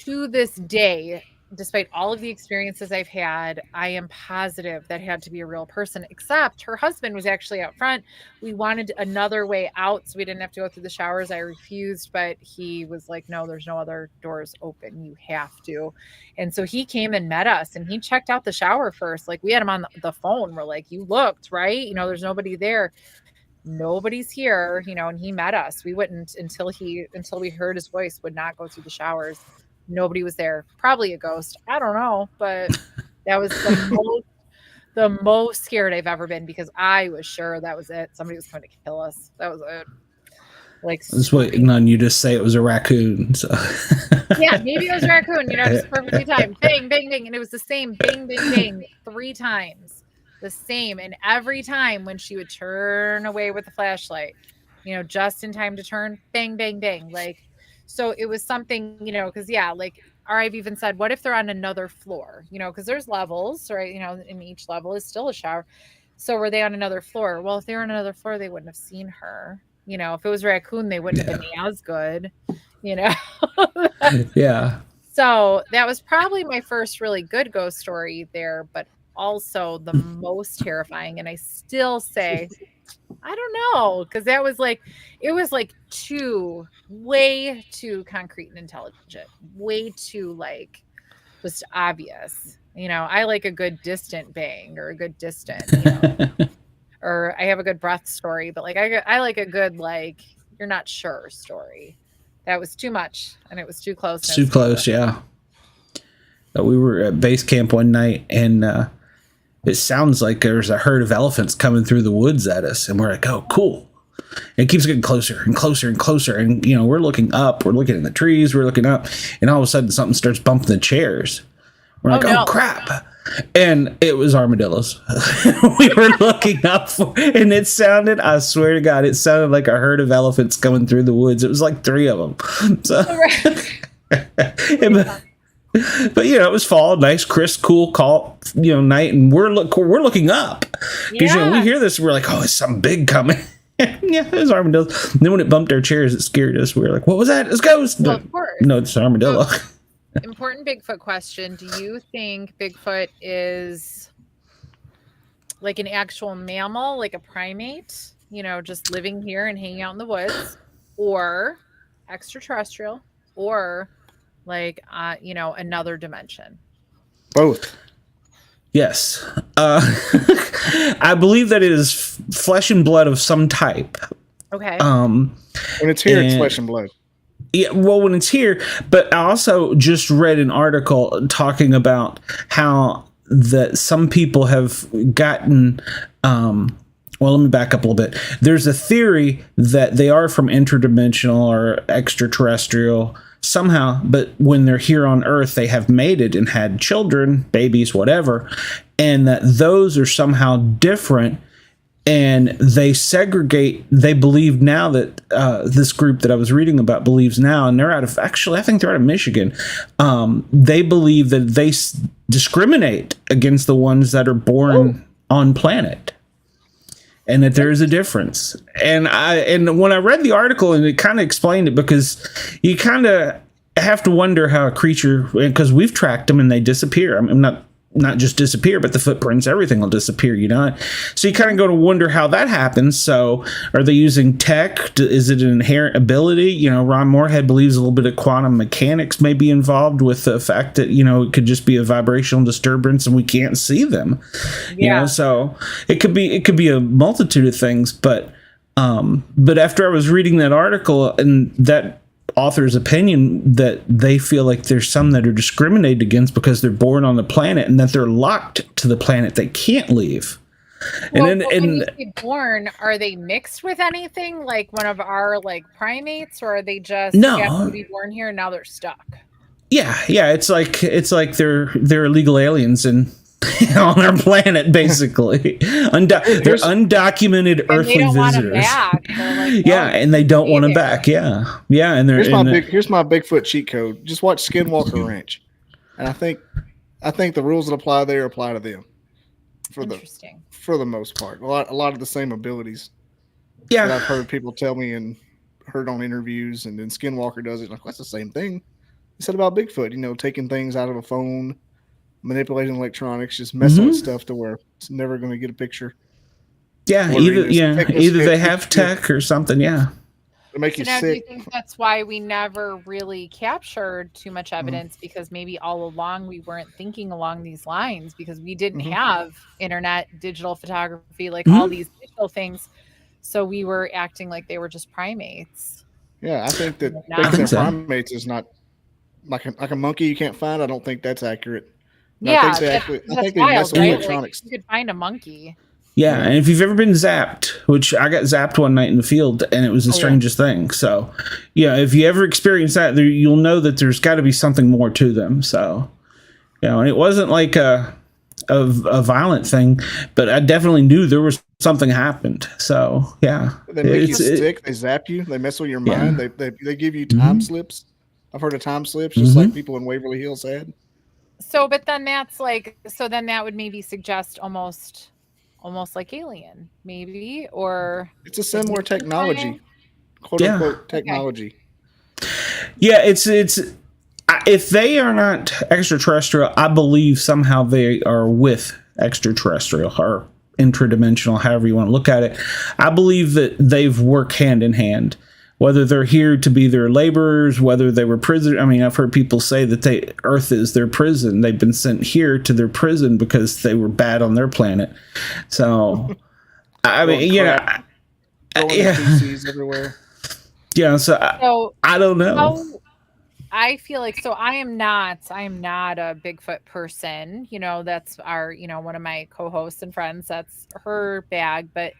to this day, despite all of the experiences I've had, I am positive that had to be a real person, except her husband was actually out front. We wanted another way out so we didn't have to go through the showers. I refused, but he was like, no, there's no other doors open. You have to. And so he came and met us and he checked out the shower first. Like we had him on the phone. We're like, you looked, right? There's nobody there. Nobody's here, and he met us. We wouldn't until we heard his voice, would not go through the showers. Nobody was there. Probably a ghost. I don't know, but that was the most scared I've ever been because I was sure that was it. Somebody was going to kill us. That was it. Like I was waiting on you to say it was a raccoon. So. Yeah, maybe it was a raccoon. Just perfectly timed. Bang, bang, bang, and it was the same bang, bang, bang 3 times. The same, and every time when she would turn away with the flashlight, just in time to turn, bang, bang, bang, like. So it was something, because or I've even said, what if they're on another floor, because there's levels, right? And each level is still a shower. So were they on another floor? Well, if they were on another floor, they wouldn't have seen her. If it was a raccoon, they wouldn't have been as good, Yeah. So that was probably my first really good ghost story there, but also the most terrifying. And I still say, I don't know, because it was like way too concrete and intelligent, way too like just obvious. I like a good distant bang or a good distant, or I have a good breath story, but like I like a good like you're not sure story. That was too much, and it was too close. Too close, yeah. We were at base camp one night, and it sounds like there's a herd of elephants coming through the woods at us, and we're like, oh, cool. And it keeps getting closer and closer and closer, and we're looking up, we're looking in the trees, we're looking up, and all of a sudden something starts bumping the chairs. We're like, oh crap. And it was armadillos. We were looking up for, and it sounded, I swear to God, it sounded like a herd of elephants coming through the woods. It was like 3 of them. So, but it was fall, nice, crisp, cool, night, and we're looking up because we hear this, and we're like, oh, it's something big coming. Yeah, it was armadillos. And then when it bumped our chairs, it scared us. We were like, what was that? It's ghost. Well, of course. No, it's an armadillo. Important Bigfoot question. Do you think Bigfoot is like an actual mammal, like a primate, just living here and hanging out in the woods, or extraterrestrial, or like, another dimension? Both. Yes. I believe that it is flesh and blood of some type. Okay. When it's here, it's flesh and blood. Yeah, well, when it's here, but I also just read an article talking about how that some people have gotten, well, let me back up a little bit. There's a theory that they are from interdimensional or extraterrestrial somehow, but when they're here on Earth, they have mated and had children, babies, whatever, and that those are somehow different. And they segregate, they believe now that this group that I was reading about believes now, and they're I think they're out of Michigan. They believe that they discriminate against the ones that are born on planet, and that there is a difference. And when I read the article, and it kind of explained it, because you kind of have to wonder how a creature, because we've tracked them and they disappear. I'm not just disappear, but the footprints, everything will disappear, So you kind of go to wonder how that happens. So are they using tech? Is it an inherent ability? Ron Moorhead believes a little bit of quantum mechanics may be involved with the fact that, it could just be a vibrational disturbance and we can't see them. So it could be a multitude of things. But after I was reading that article and that author's opinion, that they feel like there's some that are discriminated against because they're born on the planet and that they're locked to the planet, they can't leave. Well, when you say born, are they mixed with anything like one of our like primates, or are they just have to be born here and now they're stuck? Yeah, it's like they're illegal aliens, and on our planet, basically. They're undocumented And they earthly don't want 'em visitors. back. They're like, Yeah, "No, and they don't stay want them there." back. Yeah, and they're Here's my Bigfoot cheat code. Just watch Skinwalker Ranch, and I think the rules that apply there apply to them for Interesting. the most part. A lot of the same abilities yeah. that I've heard people tell me and heard on interviews, and then Skinwalker does it. Like, that's the same thing. He said about Bigfoot, taking things out of a phone, manipulating electronics, just messing with stuff to where it's never going to get a picture. Yeah, either they have tech or something. Yeah. To make you now, sick. do you think that's why we never really captured too much evidence? Because maybe all along we weren't thinking along these lines because we didn't have internet, digital photography, like all these digital things. So we were acting like they were just primates. Yeah, I think that thinking they're primates is not like a monkey you can't find. I don't think that's accurate. No, Yeah, I think they mess with electronics. Like, you could find a monkey. Yeah, and if you've ever been zapped, which I got zapped one night in the field, and it was the strangest thing. So, yeah, if you ever experience that, you'll know that there's got to be something more to them. So, and it wasn't like a violent thing, but I definitely knew there was something happened. So, yeah. They make you sick. They zap you. They mess with your mind. They give you time slips. I've heard of time slips, just like people in Waverly Hills had. So, but then then that would maybe suggest almost like Alien, maybe, or it's a similar technology, quote unquote technology. Yeah, it's if they are not extraterrestrial, I believe somehow they are with extraterrestrial or intradimensional, however you want to look at it. I believe that they've worked hand in hand. Whether they're here to be their laborers, whether they were prisoners. I mean, I've heard people say that Earth is their prison. They've been sent here to their prison because they were bad on their planet. So, I mean, feces everywhere. Yeah, so I don't know. I feel like I am not a Bigfoot person. That's our one of my co-hosts and friends. That's her bag, but.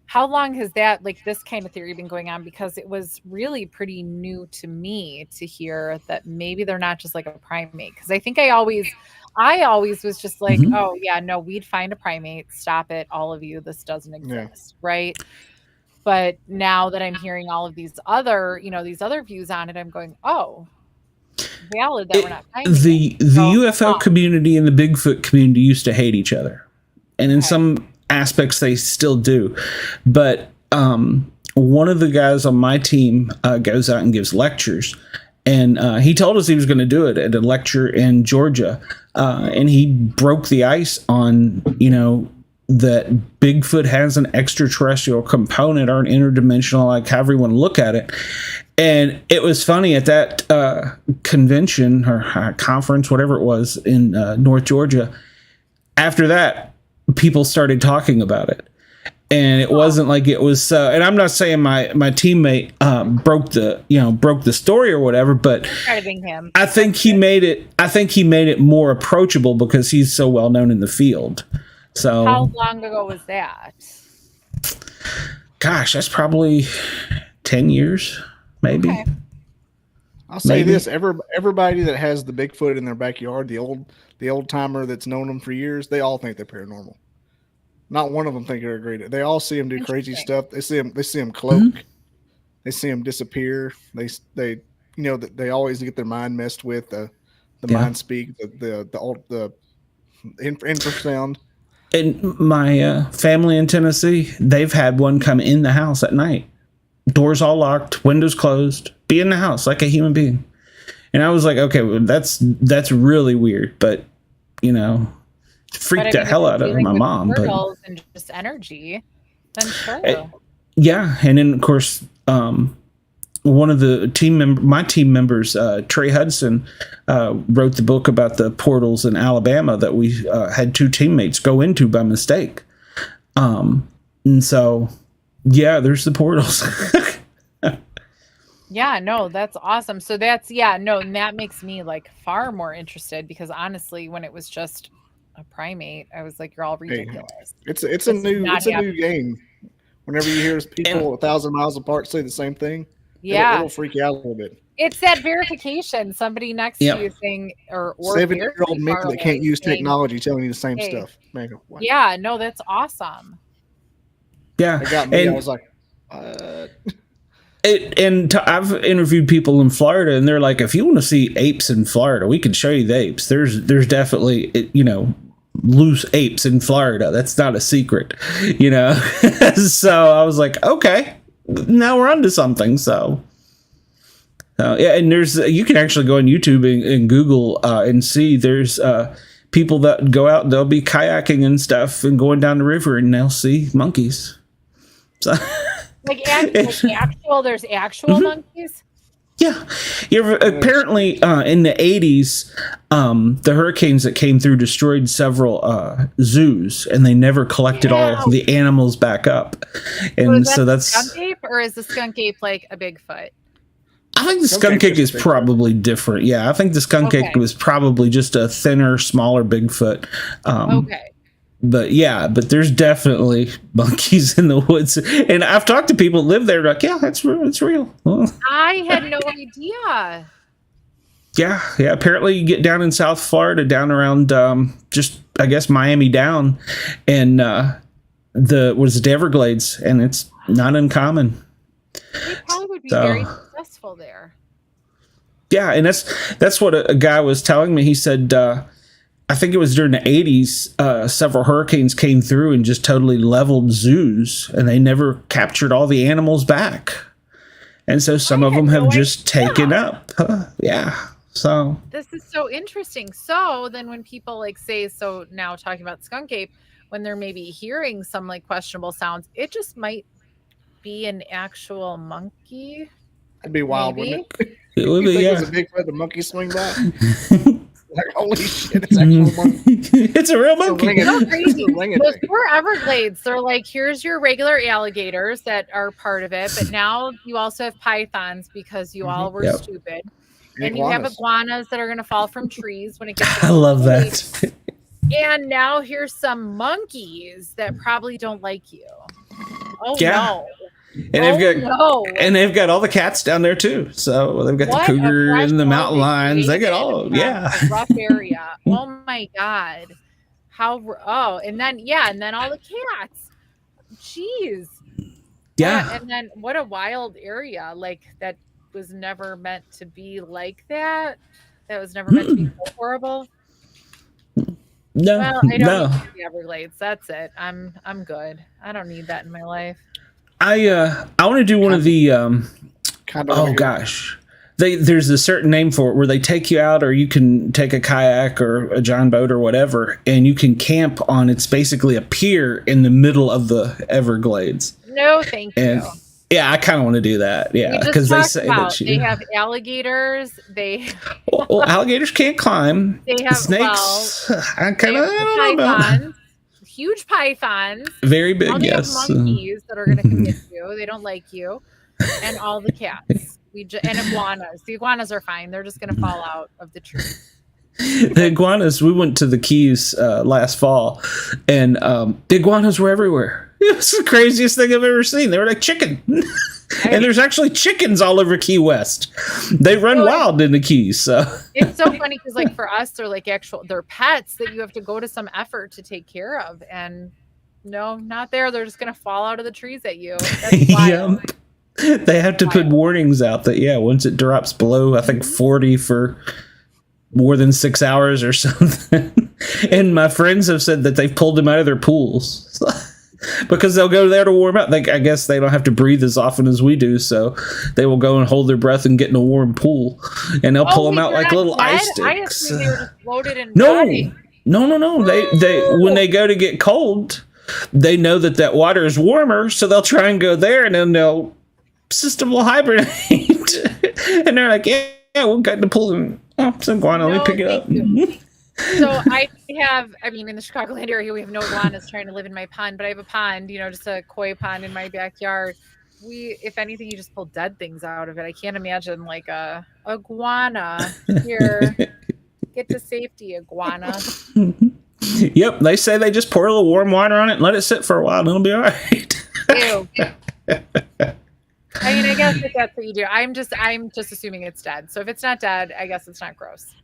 How long has that, like, this kind of theory been going on? Because it was really pretty new to me to hear that maybe they're not just like a primate. Because I think I always was just like, oh yeah, no, we'd find a primate. Stop it, all of you. This doesn't exist, right? But now that I'm hearing all of these other views on it, I'm going, oh, valid that we're not finding the UFO community and the Bigfoot community used to hate each other, and in some aspects they still do, but one of the guys on my team goes out and gives lectures, and he told us he was going to do it at a lecture in Georgia, and he broke the ice on that Bigfoot has an extraterrestrial component or an interdimensional, like however you want to look at it. And it was funny at that convention or conference, whatever it was in North Georgia. After that, people started talking about it, and it wasn't like it was and I'm not saying my teammate broke the story or whatever, but I think he made it more approachable because he's so well known in the field. So how long ago was that? Gosh, that's probably 10 years maybe. Okay. I'll say this, everybody that has the Bigfoot in their backyard, the old timer that's known them for years, they all think they're paranormal. Not one of them think they're great. They all see them do crazy stuff. They see them cloak. They see them disappear. They always get their mind messed with. The mind speak, the infrasound. And my family in Tennessee, they've had one come in the house at night. Doors all locked, windows closed, be in the house like a human being. And I was like, okay, well, that's really weird, but freaked the hell out of my mom. But and just energy, then sure. Yeah, and then of course, one of the my team members, Trey Hudson, wrote the book about the portals in Alabama that we had two teammates go into by mistake. And so, yeah, there's the portals. Yeah, no, that's awesome. So and that makes me like far more interested, because honestly, when it was just a primate, I was like, you're all ridiculous. It's a new game. Whenever you hear people 1,000 miles apart say the same thing, it'll freak you out a little bit. It's that verification. Somebody next to you saying, or 7-year-old me that can't use saying, technology telling you the same hey, stuff. Man, wow. Yeah, no, that's awesome. Yeah. It got me. I was like, what? I've interviewed people in Florida, and they're like, if you want to see apes in Florida, we can show you the apes. There's definitely, loose apes in Florida. That's not a secret, So I was like, okay, now we're onto something. So yeah, and you can actually go on YouTube and Google and see there's people that go out, they'll be kayaking and stuff and going down the river, and they'll see monkeys. So there's actual monkeys. Yeah. Apparently, in the 80s, the hurricanes that came through destroyed several zoos, and they never collected all the animals back up. And so that's skunk ape, or is the skunk ape like a Bigfoot? I think the skunk ape is probably different. Yeah, I think the skunk ape was probably just a thinner, smaller Bigfoot. But yeah, there's definitely monkeys in the woods, and I've talked to people that live there. Like, yeah, it's real. I had no idea. Yeah. Apparently, you get down in South Florida, down around just I guess Miami down, and the Everglades, and it's not uncommon. They probably would be very successful there. Yeah, and that's what a guy was telling me. He said, I think it was during the 80s, several hurricanes came through and just totally leveled zoos, and they never captured all the animals back. And so some of them have just taken up. Yeah. So this is so interesting. So then when people now talking about skunk ape, when they're maybe hearing some like questionable sounds, it just might be an actual monkey. That'd be wild, wouldn't it? It would be, yeah. It's a Bigfoot, the monkey swing by. Like, holy shit, it's actually a monkey. It's a real monkey. It's so crazy. Those poor Everglades, they're like, here's your regular alligators that are part of it, but now you also have pythons because you all were stupid. And you have iguanas that are going to fall from trees when it gets. I love that. And now here's some monkeys that probably don't like you. Oh no. And they've got all the cats down there too. So they've got the cougar and the mountain lions. They got all a rough area. Oh my god. And then all the cats. Jeez. Yeah. And then what a wild area. Like that was never meant to be like that. That was never meant to be so horrible. No. Well, I don't need the Everglades. That's it. I'm good. I don't need that in my life. I want to do one of the there's a certain name for it where they take you out, or you can take a kayak or a john boat or whatever, and you can camp on. It's basically a pier in the middle of the Everglades. No, thank you. Yeah, I kind of want to do that. Yeah, because they say that they have alligators. Alligators can't climb. They have snakes. I kind of don't know. Huge pythons, very big. Monkeys that are going to come get you. They don't like you, and all the cats. And iguanas. The iguanas are fine. They're just going to fall out of the tree. The iguanas. We went to the Keys last fall, and the iguanas were everywhere. It was the craziest thing I've ever seen. They were like chicken. And there's actually chickens all over Key West. They run wild in the Keys. So it's so funny because, like, for us, they're like they're pets that you have to go to some effort to take care of. And no, not there. They're just gonna fall out of the trees at you. That's wild. Yep. They have to put warnings out that once it drops below, I think 40 for more than 6 hours or something. And my friends have said that they've pulled them out of their pools. Because they'll go there to warm up. I guess they don't have to breathe as often as we do, so they will go and hold their breath and get in a warm pool, and they'll pull them out like little ice sticks. I assumed they were just floated in. No. They when they go to get cold, they know that water is warmer, so they'll try and go there, and then they'll system will hibernate. And they're like, yeah, we'll get the pool and some guano. Let me pick it up. So in the Chicagoland area, we have no iguanas trying to live in my pond, but I have a pond, just a koi pond in my backyard. If anything, you just pull dead things out of it. I can't imagine like a iguana here. Get to safety, iguana. Yep. They say they just pour a little warm water on it and let it sit for a while and it'll be all right. Ew. I mean, I guess if that's what you do. I'm just assuming it's dead. So if it's not dead, I guess it's not gross.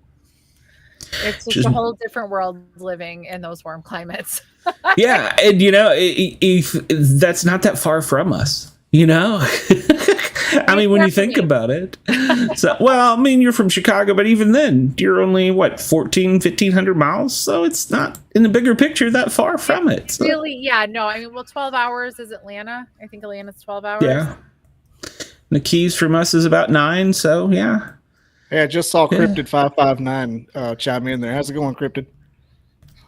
It's just a whole different world living in those warm climates. Yeah, and if that's not that far from us, I mean, when you think about it. So, well, I mean, you're from Chicago, but even then, you're only, 1,500 miles? So it's not, in the bigger picture, that far from it. So. Really? Yeah, no. I mean, 12 hours is Atlanta. I think Atlanta's 12 hours. Yeah. The Keys from us is about 9, so yeah. Yeah, I just saw Cryptid 559 chime in there. How's it going, Cryptid?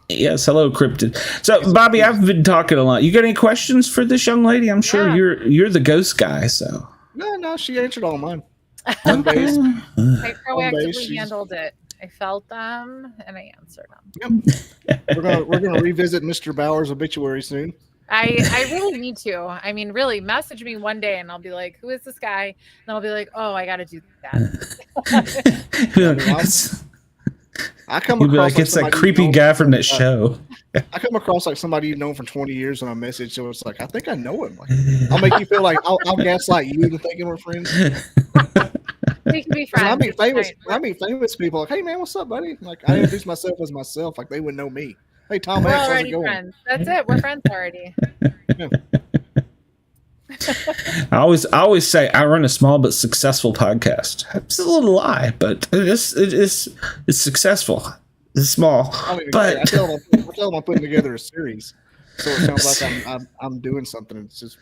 Yes, hello, Cryptid. So, Bobby, I've been talking a lot. You got any questions for this young lady? I'm sure you're the ghost guy, so. No, she answered all mine. I proactively handled it. I felt them and I answered them. Yep. We're gonna revisit Mr. Bauer's obituary soon. I really need to. I mean, really, message me one day and I'll be like, who is this guy? And then I'll be like, oh, I got to do that. I come You'll across be like it's that creepy guy from that show. I come across like somebody you've known for 20 years on a message, so it's like I think I know him. Like, I'll make you feel like I'll gaslight you into thinking we're friends. We can be friends. I meet famous people like, hey man, what's up, buddy? Like I introduce myself as myself, like they would know me. Hey Tom, we're how's already it going? friends. That's it. We're friends already. Yeah. I always say I run a small but successful podcast. It's a little lie, but it's successful. It's small, but I tell them I'm putting together a series, so it sounds like I'm doing something. It's just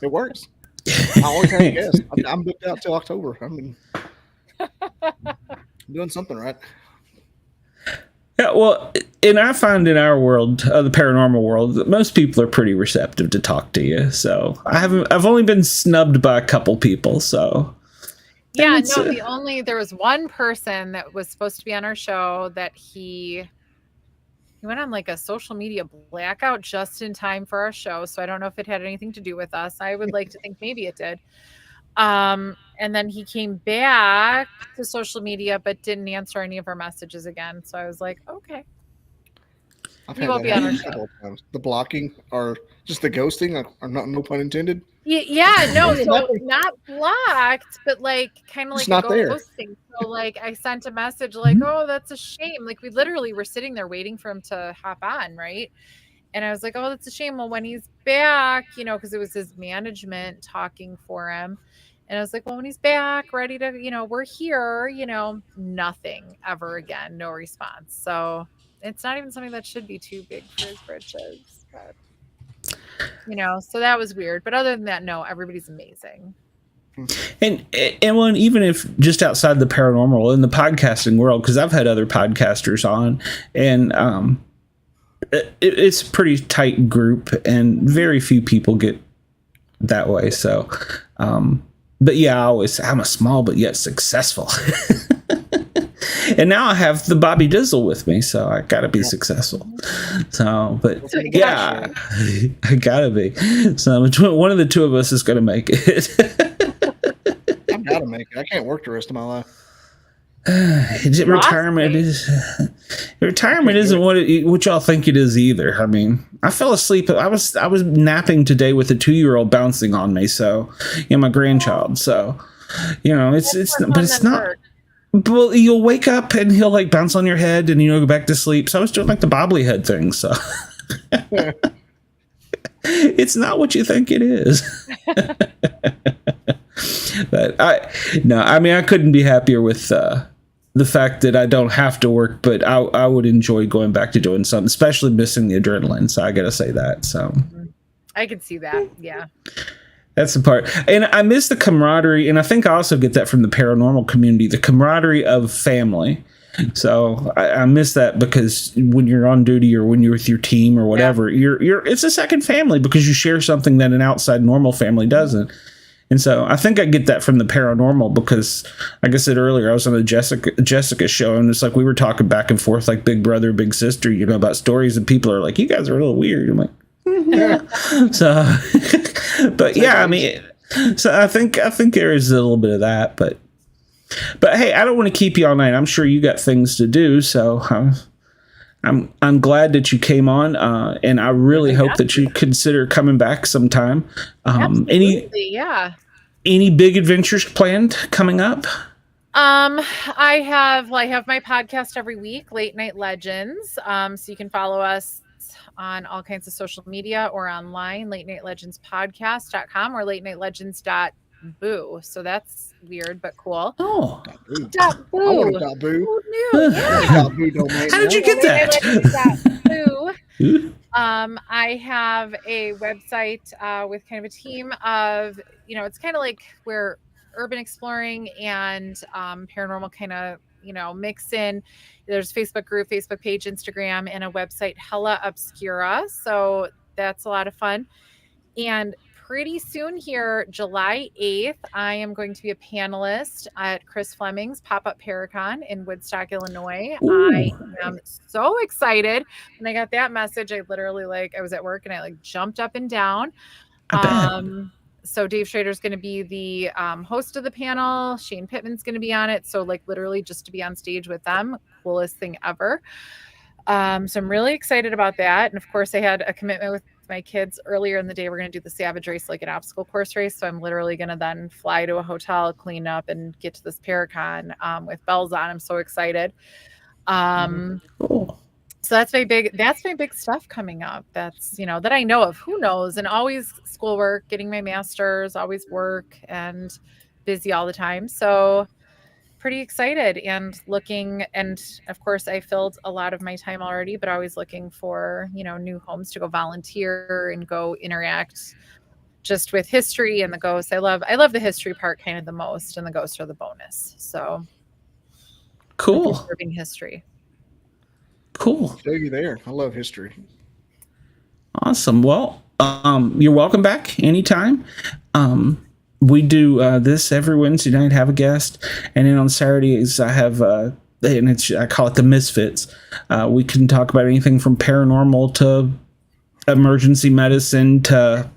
it works. I always have a guest. I'm booked out till October. I mean, I'm doing something right. Yeah, well, and I find in our world, the paranormal world, that most people are pretty receptive to talk to you. So I've only been snubbed by a couple people. So yeah, no, there was one person that was supposed to be on our show that he went on like a social media blackout just in time for our show. So I don't know if it had anything to do with us. I would like to think maybe it did. And then he came back to social media, but didn't answer any of our messages again. So I was like, okay. He won't be on our show. The blocking or just the ghosting, or not, no pun intended. Yeah, no, so not blocked, but like kind of like not there. Ghosting. So like I sent a message like, oh, that's a shame. Like we literally were sitting there waiting for him to hop on, right? And I was like, oh, that's a shame. Well, when he's back, because it was his management talking for him. And I was like, well, when he's back, ready to, we're here, nothing ever again, no response. So it's not even something that should be too big for his britches. But, so that was weird. But other than that, no, everybody's amazing. And when, even if just outside the paranormal, in the podcasting world, because I've had other podcasters on, and it's a pretty tight group, and very few people get that way. So, but yeah, I'm a small but yet successful. And now I have the Bobby Dizzle with me, so I gotta be successful. So, but yeah, I gotta be. So one of the two of us is gonna make it. I've gotta make it. I can't work the rest of my life. Retirement isn't what y'all think it is either. I mean, I fell asleep. I was napping today with a 2-year-old bouncing on me. So, my grandchild. So, it's not. Well, you'll wake up and he'll like bounce on your head and go back to sleep. So I was doing like the bobbly head thing. So it's not what you think it is. But I couldn't be happier with the fact that I don't have to work, but I would enjoy going back to doing something, especially missing the adrenaline. So I got to say that. So I could see that. Yeah. That's the part. And I miss the camaraderie. And I think I also get that from the paranormal community, the camaraderie of family. So I miss that, because when you're on duty or when you're with your team or whatever, it's a second family, because you share something that an outside normal family doesn't. And so I think I get that from the paranormal, because like I said earlier, I was on a Jessica show, and it's like we were talking back and forth like big brother, big sister, about stories, and people are like, you guys are a little weird. I'm like, yeah. So, but yeah, I mean, so I think there is a little bit of that, but hey, I don't want to keep you all night. I'm sure you got things to do. So I'm glad that you came on, and I really hope that you consider coming back sometime. Absolutely, yeah. Any big adventures planned coming up? I have my podcast every week, Late Night Legends. So you can follow us on all kinds of social media or online, latenightlegendspodcast.com or latenightlegends.boo. So that's weird but cool. Oh, .boo. I want a .boo. Who knew? Yeah. .boo domain. How did you get that? .boo. I have a website with kind of a team of, it's kind of like where urban exploring and paranormal kind of, mix in. There's Facebook group, Facebook page, Instagram, and a website, Hella Obscura. So that's a lot of fun. And pretty soon here, July 8th, I am going to be a panelist at Chris Fleming's Pop-Up Paracon in Woodstock, Illinois. Ooh. I am so excited. When I got that message, I literally I was at work and I jumped up and down. So Dave Schrader's going to be the host of the panel. Shane Pittman's going to be on it. So literally just to be on stage with them, coolest thing ever. So I'm really excited about that. And of course I had a commitment with my kids earlier in the day. We're going to do the Savage Race, an obstacle course race. So I'm literally going to then fly to a hotel, clean up, and get to this Paracon with bells on. I'm so excited. Cool. So that's my big stuff coming up. That's, that I know of. Who knows? And always schoolwork, getting my master's, always work and busy all the time. So pretty excited and looking. And of course, I filled a lot of my time already, but always looking for, new homes to go volunteer and go interact just with history and the ghosts. I love the history part kind of the most, and the ghosts are the bonus. So cool. Preserving history. Cool. Show you there. I love history. Awesome. Well, you're welcome back anytime. We do this every Wednesday night, have a guest, and then on Saturdays I have and I call it the Misfits. We can talk about anything from paranormal to emergency medicine to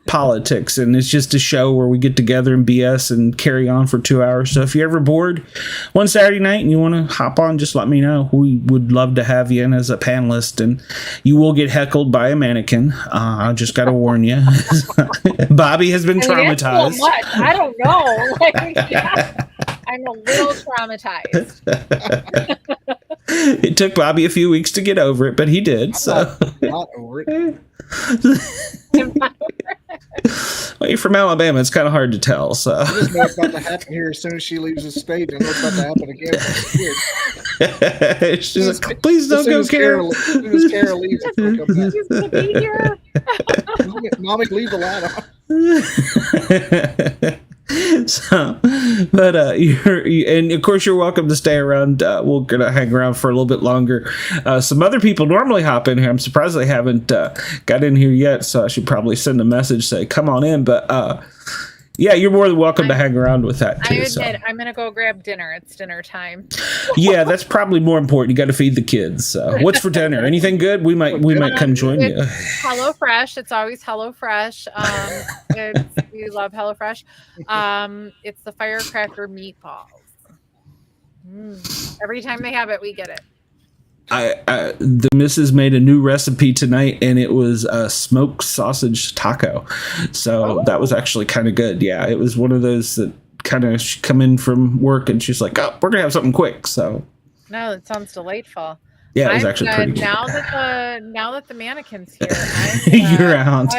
politics, and it's just a show where we get together and BS and carry on for 2 hours. So if you're ever bored one Saturday night and you want to hop on, just let me know. We would love to have you in as a panelist, and you will get heckled by a mannequin. I just got to warn you. Bobby has been traumatized. So much. I don't know. I'm a little traumatized. It took Bobby a few weeks to get over it, but he did. Not over it. Well, you're from Alabama. It's kind of hard to tell. So I just know it's about to happen here as soon as she leaves the stage. I know it's about to happen again. She's like, please don't go, Carol. As soon as Carol leaves, it's going to come back. She's going to be here. Mommy, leave the light on. So, but and of course you're welcome to stay around. We're gonna hang around for a little bit longer. Some other people normally hop in here. I'm surprised they haven't got in here yet, so I should probably send a message say come on in. But yeah, you're more than welcome to hang around with that too. I admit, I'm gonna go grab dinner. It's dinner time. Yeah, that's probably more important. You got to feed the kids. So, what's for dinner? Anything good? We might come join you. HelloFresh. It's always HelloFresh. We love HelloFresh. It's the firecracker meatballs. Every time they have it, we get it. The missus made a new recipe tonight, and it was a smoked sausage taco. So that was actually kind of good. Yeah, it was one of those that kind of come in from work, and she's like, "Oh, we're gonna have something quick." So no, that sounds delightful. Yeah, it was actually pretty good. Now that the mannequin's here, you're out.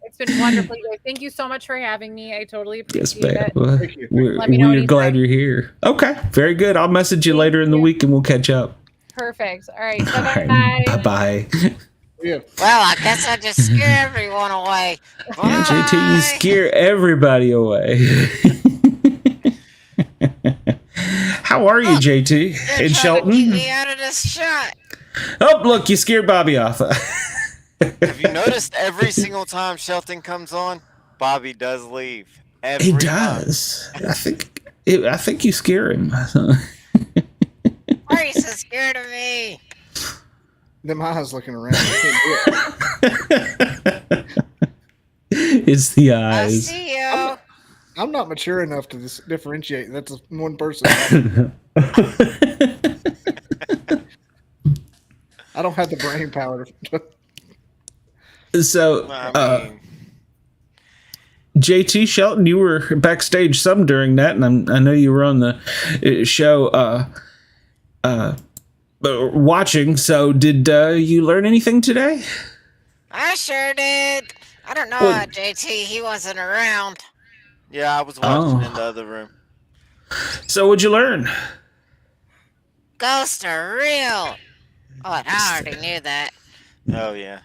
It's been wonderful. Thank you so much for having me. I totally appreciate it. Well, we're glad you're here. Okay, very good. I'll message you later in the week and we'll catch up. Perfect. All right. Bye-bye. Bye-bye. Yeah. Well, I guess I just scare everyone away. Bye. Yeah, JT, you scare everybody away. How are you, JT? In Shelton? Keep me out of this shot. Oh, look, you scared Bobby off. Have you noticed every single time Shelton comes on, Bobby does leave. He does. I think you scare him. Why are you so scared of me? Them eyes looking around. It's the eyes. I see you. I'm not mature enough to differentiate. That's one person. I don't have the brain power to. So, I mean, JT Shelton, you were backstage some during that, and I know you were on the show watching. So, did you learn anything today? I sure did. I don't know What? JT. He wasn't around. yeah, I was watching in Oh, the other room. so what'd you learn? Ghosts are real. Oh, and I already knew that. Oh yeah.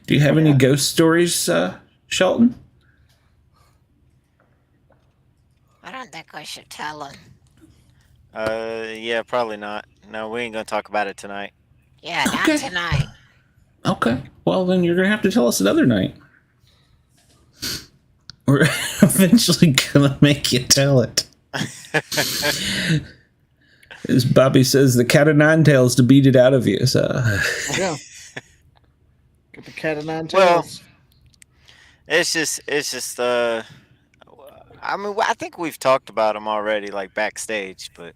Do you have any ghost stories, Shelton? I don't think I should tell him. Yeah, probably not. No, we ain't gonna talk about it tonight. Yeah, not Okay. tonight. Okay. Well, then you're gonna have to tell us another night. We're eventually gonna make you tell it. As Bobby says, the cat of nine tails to beat it out of you. So, Yeah. Get the cat of nine Well, tails. it's just. I mean, I think we've talked about them already, like backstage, but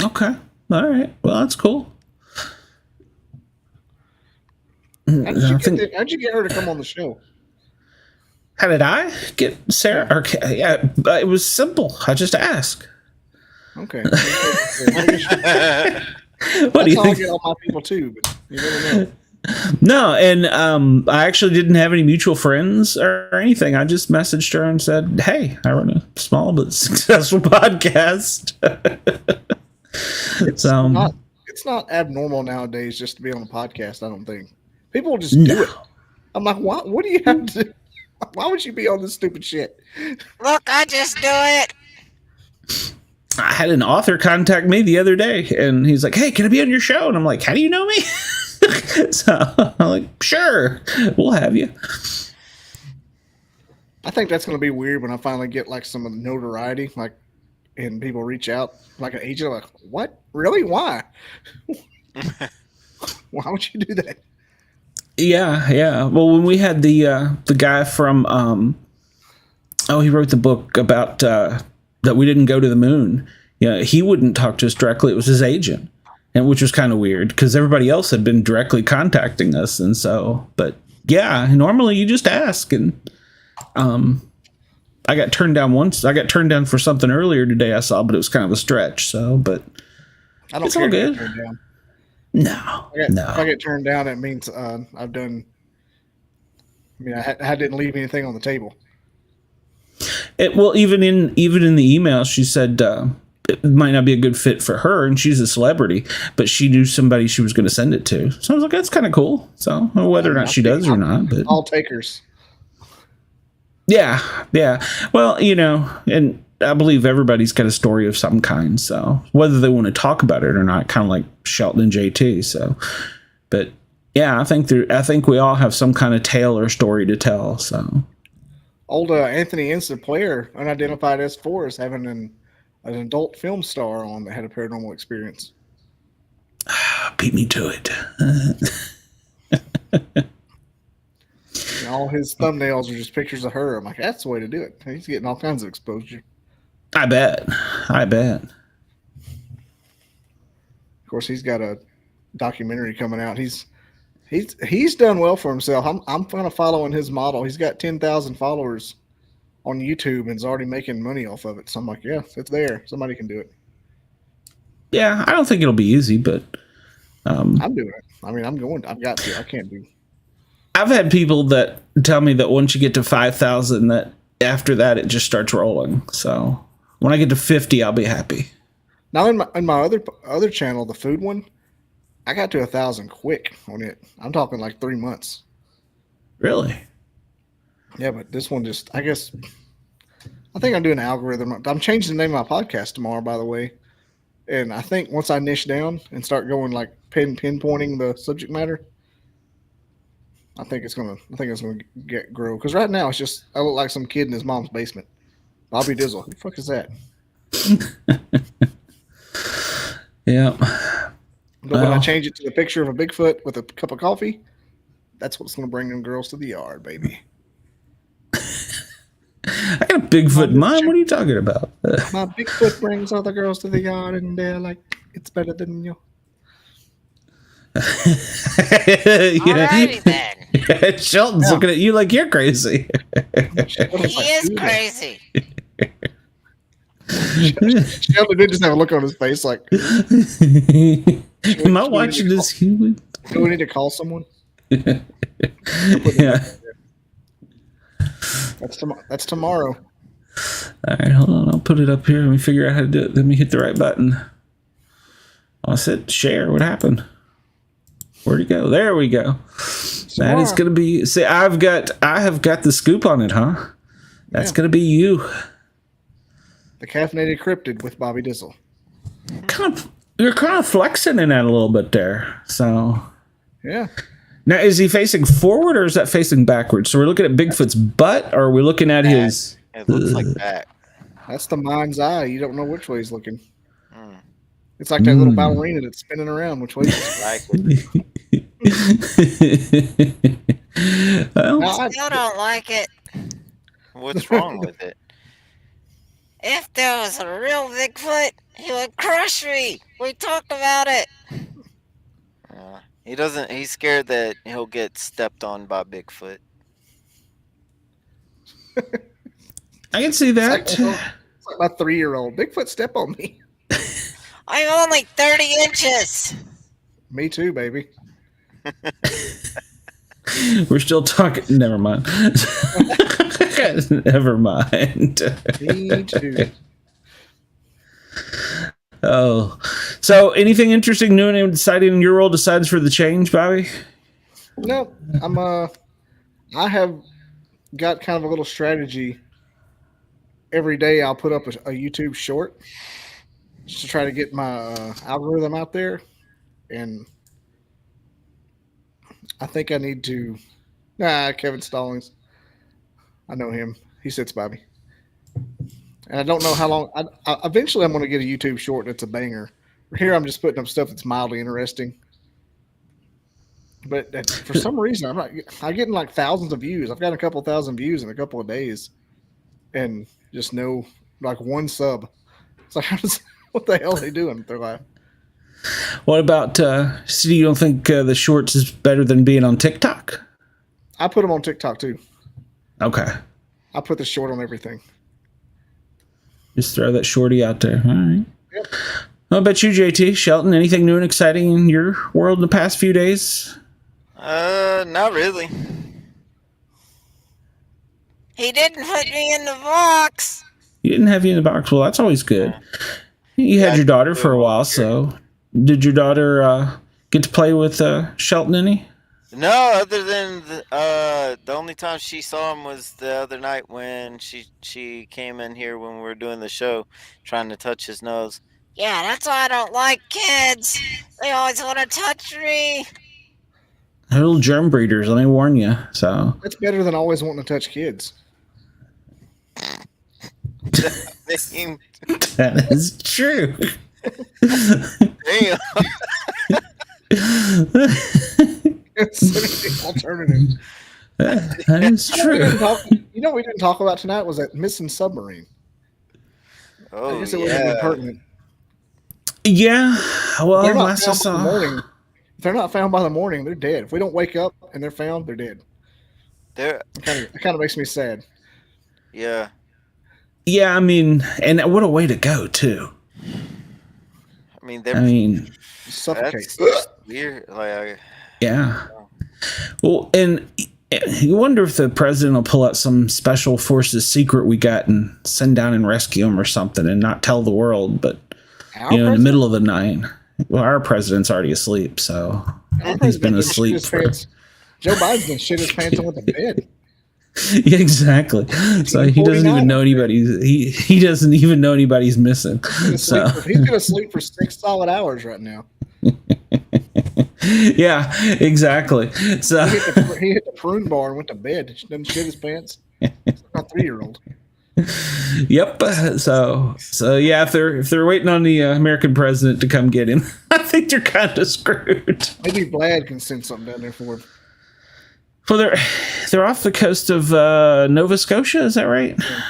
okay. All right. Well, that's cool. How'd you get her to come on the show? How did I get Sarah? Or, yeah, it was simple. I just asked. Okay. What do That's you how I think? get all my people too, but you never know. No, and I actually didn't have any mutual friends or anything. I just messaged her and said, "Hey, I run a small but successful podcast." So, It's not abnormal nowadays just to be on a podcast. I don't think people just do it. I'm like, why? What do you have to? Why would you be on this stupid shit? Look, I just do it. I had an author contact me the other day, and he's like, "Hey, can I be on your show?" And I'm like, "How do you know me?" So I'm like, "Sure, we'll have you." I think that's going to be weird when I finally get like some of the notoriety, like, and people reach out, like an agent. I'm like, what? Really? Why? Why would you do that? Yeah. Well, when we had the guy from he wrote the book about that we didn't go to the moon. Yeah, he wouldn't talk to us directly. It was his agent, and which was kind of weird because everybody else had been directly contacting us, and so. But yeah, normally you just ask, and I got turned down once. I got turned down for something earlier today I saw, but it was kind of a stretch. So, but I don't it's care all if I good. get turned down. No. If I get turned down, it means I've done. I mean, I didn't leave anything on the table. Well, even in the email, she said it might not be a good fit for her, and she's a celebrity, but she knew somebody she was going to send it to. So I was like, that's kind of cool. So whether or not she does or not, but all takers. Yeah. Well, and I believe everybody's got a story of some kind. So whether they want to talk about it or not, kind of like Shelton and JT. So, but yeah, I think we all have some kind of tale or story to tell. So. Old Anthony Ensign player, unidentified S4, is having an adult film star on that had a paranormal experience. Beat me to it. And all his thumbnails are just pictures of her. I'm like, that's the way to do it. He's getting all kinds of exposure. I bet. Of course, he's got a documentary coming out. He's done well for himself. I'm kind of following his model. He's got 10,000 followers on YouTube and is already making money off of it. So I'm like, yeah, it's there. Somebody can do it. Yeah, I don't think it'll be easy, but I'm doing it. I mean, I'm going. I've got to. I can't do. I've had people that tell me that once you get to 5,000, that after that it just starts rolling. So when I get to 50, I'll be happy. Now in my other channel, the food one, I got to 1,000 quick on it. I'm talking like 3 months. Really? Yeah, but this one just, I guess, I think I'm doing an algorithm. I'm changing the name of my podcast tomorrow, by the way. And I think once I niche down and start going like pinpointing the subject matter, I think it's gonna get grow. Because right now it's just I look like some kid in his mom's basement. Bobby Dizzle. Who the fuck is that? Yeah. But when I change it to the picture of a Bigfoot with a cup of coffee, that's what's gonna bring them girls to the yard, baby. I got a Bigfoot in mine. What are you talking about? My Bigfoot brings all the girls to the yard, and they're like, "It's better than you." Alrighty then. Shelton's looking at you like you're crazy. He is crazy. Sheldon did just have a look on his face like, Am I watching this human? do we need to call someone? Yeah. That's tomorrow. All right, hold on. I'll put it up here. Let me figure out how to do it. Let me hit the right button. I said share. What happened? Where'd it go? There we go. That is going to be. See, I have got the scoop on it, huh? That's going to be you. The caffeinated cryptid with Bobby Dizzle. You're kind of flexing in that a little bit there. So yeah. Now, is he facing forward or is that facing backwards? So we're looking at Bigfoot's butt, or are we looking at his? It looks like that. That's the mind's eye. You don't know which way he's looking. It's like that little ballerina that's spinning around. Which way? Well, I still don't like it. What's wrong with it? If there was a real Bigfoot, he would crush me. We talked about it. He doesn't. He's scared that he'll get stepped on by Bigfoot. I can see that. It's like my 3-year-old. Bigfoot, step on me. I'm only 30 inches. Me too, baby. We're still talking. Never mind. Never mind. Me too. Oh, so anything interesting, new, and exciting in your world besides for the change, Bobby? No, I have got kind of a little strategy. Every day I'll put up a YouTube short just to try to get my algorithm out there, and I think I need to. Kevin Stallings. I know him. He sits by me. And I don't know how long. Eventually, I'm going to get a YouTube short that's a banger. Here, I'm just putting up stuff that's mildly interesting. But for some reason, I'm getting like thousands of views. I've got a couple thousand views in a couple of days, and just no like one sub. It's like, what the hell are they doing with their life? What about? So you don't think the shorts is better than being on TikTok? I put them on TikTok too. Okay. I put the short on everything. Just throw that shorty out there. All right. Yep. How about you, JT? Shelton, anything new and exciting in your world in the past few days? Not really. He didn't put me in the box. You didn't have you in the box. Well, that's always good. You had your daughter for a while, so did your daughter get to play with Shelton any? No, other than the only time she saw him was the other night when she came in here when we were doing the show, trying to touch his nose. Yeah, that's why I don't like kids. They always want to touch me. They're little germ breeders, let me warn you. So That's better than always wanting to touch kids. that is true. Damn. Alternative. That is true. We didn't talk about tonight was that missing submarine. Oh, I guess it would have been pertinent. Yeah. Well, They're not last I found by the saw. morning. If they're not found by the morning, they're dead. If we don't wake up and they're found, they're dead. It kind of makes me sad. Yeah. Yeah, I mean, and what a way to go, too. I mean, Suffocate. that's weird. Like, Yeah. Well, and you wonder if the president will pull out some special forces secret we got and send down and rescue him or something and not tell the world, but in the middle of the night. Well, our president's already asleep, so he's been asleep for. Joe Biden's been shit his pants and went to bed. Yeah, exactly. So he doesn't even know anybody's. He doesn't even know anybody's missing. He's gonna sleep for 6 solid hours right now. Yeah, exactly. So he hit the prune bar and went to bed. He doesn't shit his pants. It's my 3-year-old. Yep. So yeah, if they're waiting on the American president to come get him, I think they're kind of screwed. Maybe Vlad can send something down there for him. Well, they're off the coast of Nova Scotia. Is that right? Yeah.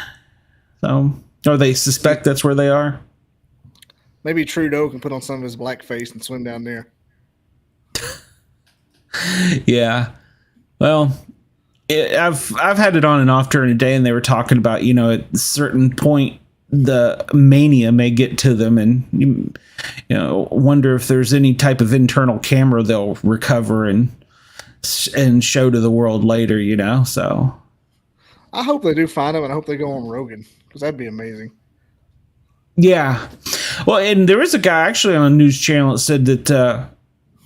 So, or they suspect that's where they are. Maybe Trudeau can put on some of his blackface and swim down there. Yeah. Well, I've had it on and off during the day, and they were talking about, you know, at a certain point the mania may get to them, and you know, wonder if there's any type of internal camera they'll recover and show to the world later, you know. So I hope they do find him, and I hope they go on Rogan, because that'd be amazing. yeah. Well, and there was a guy actually on a news channel that said that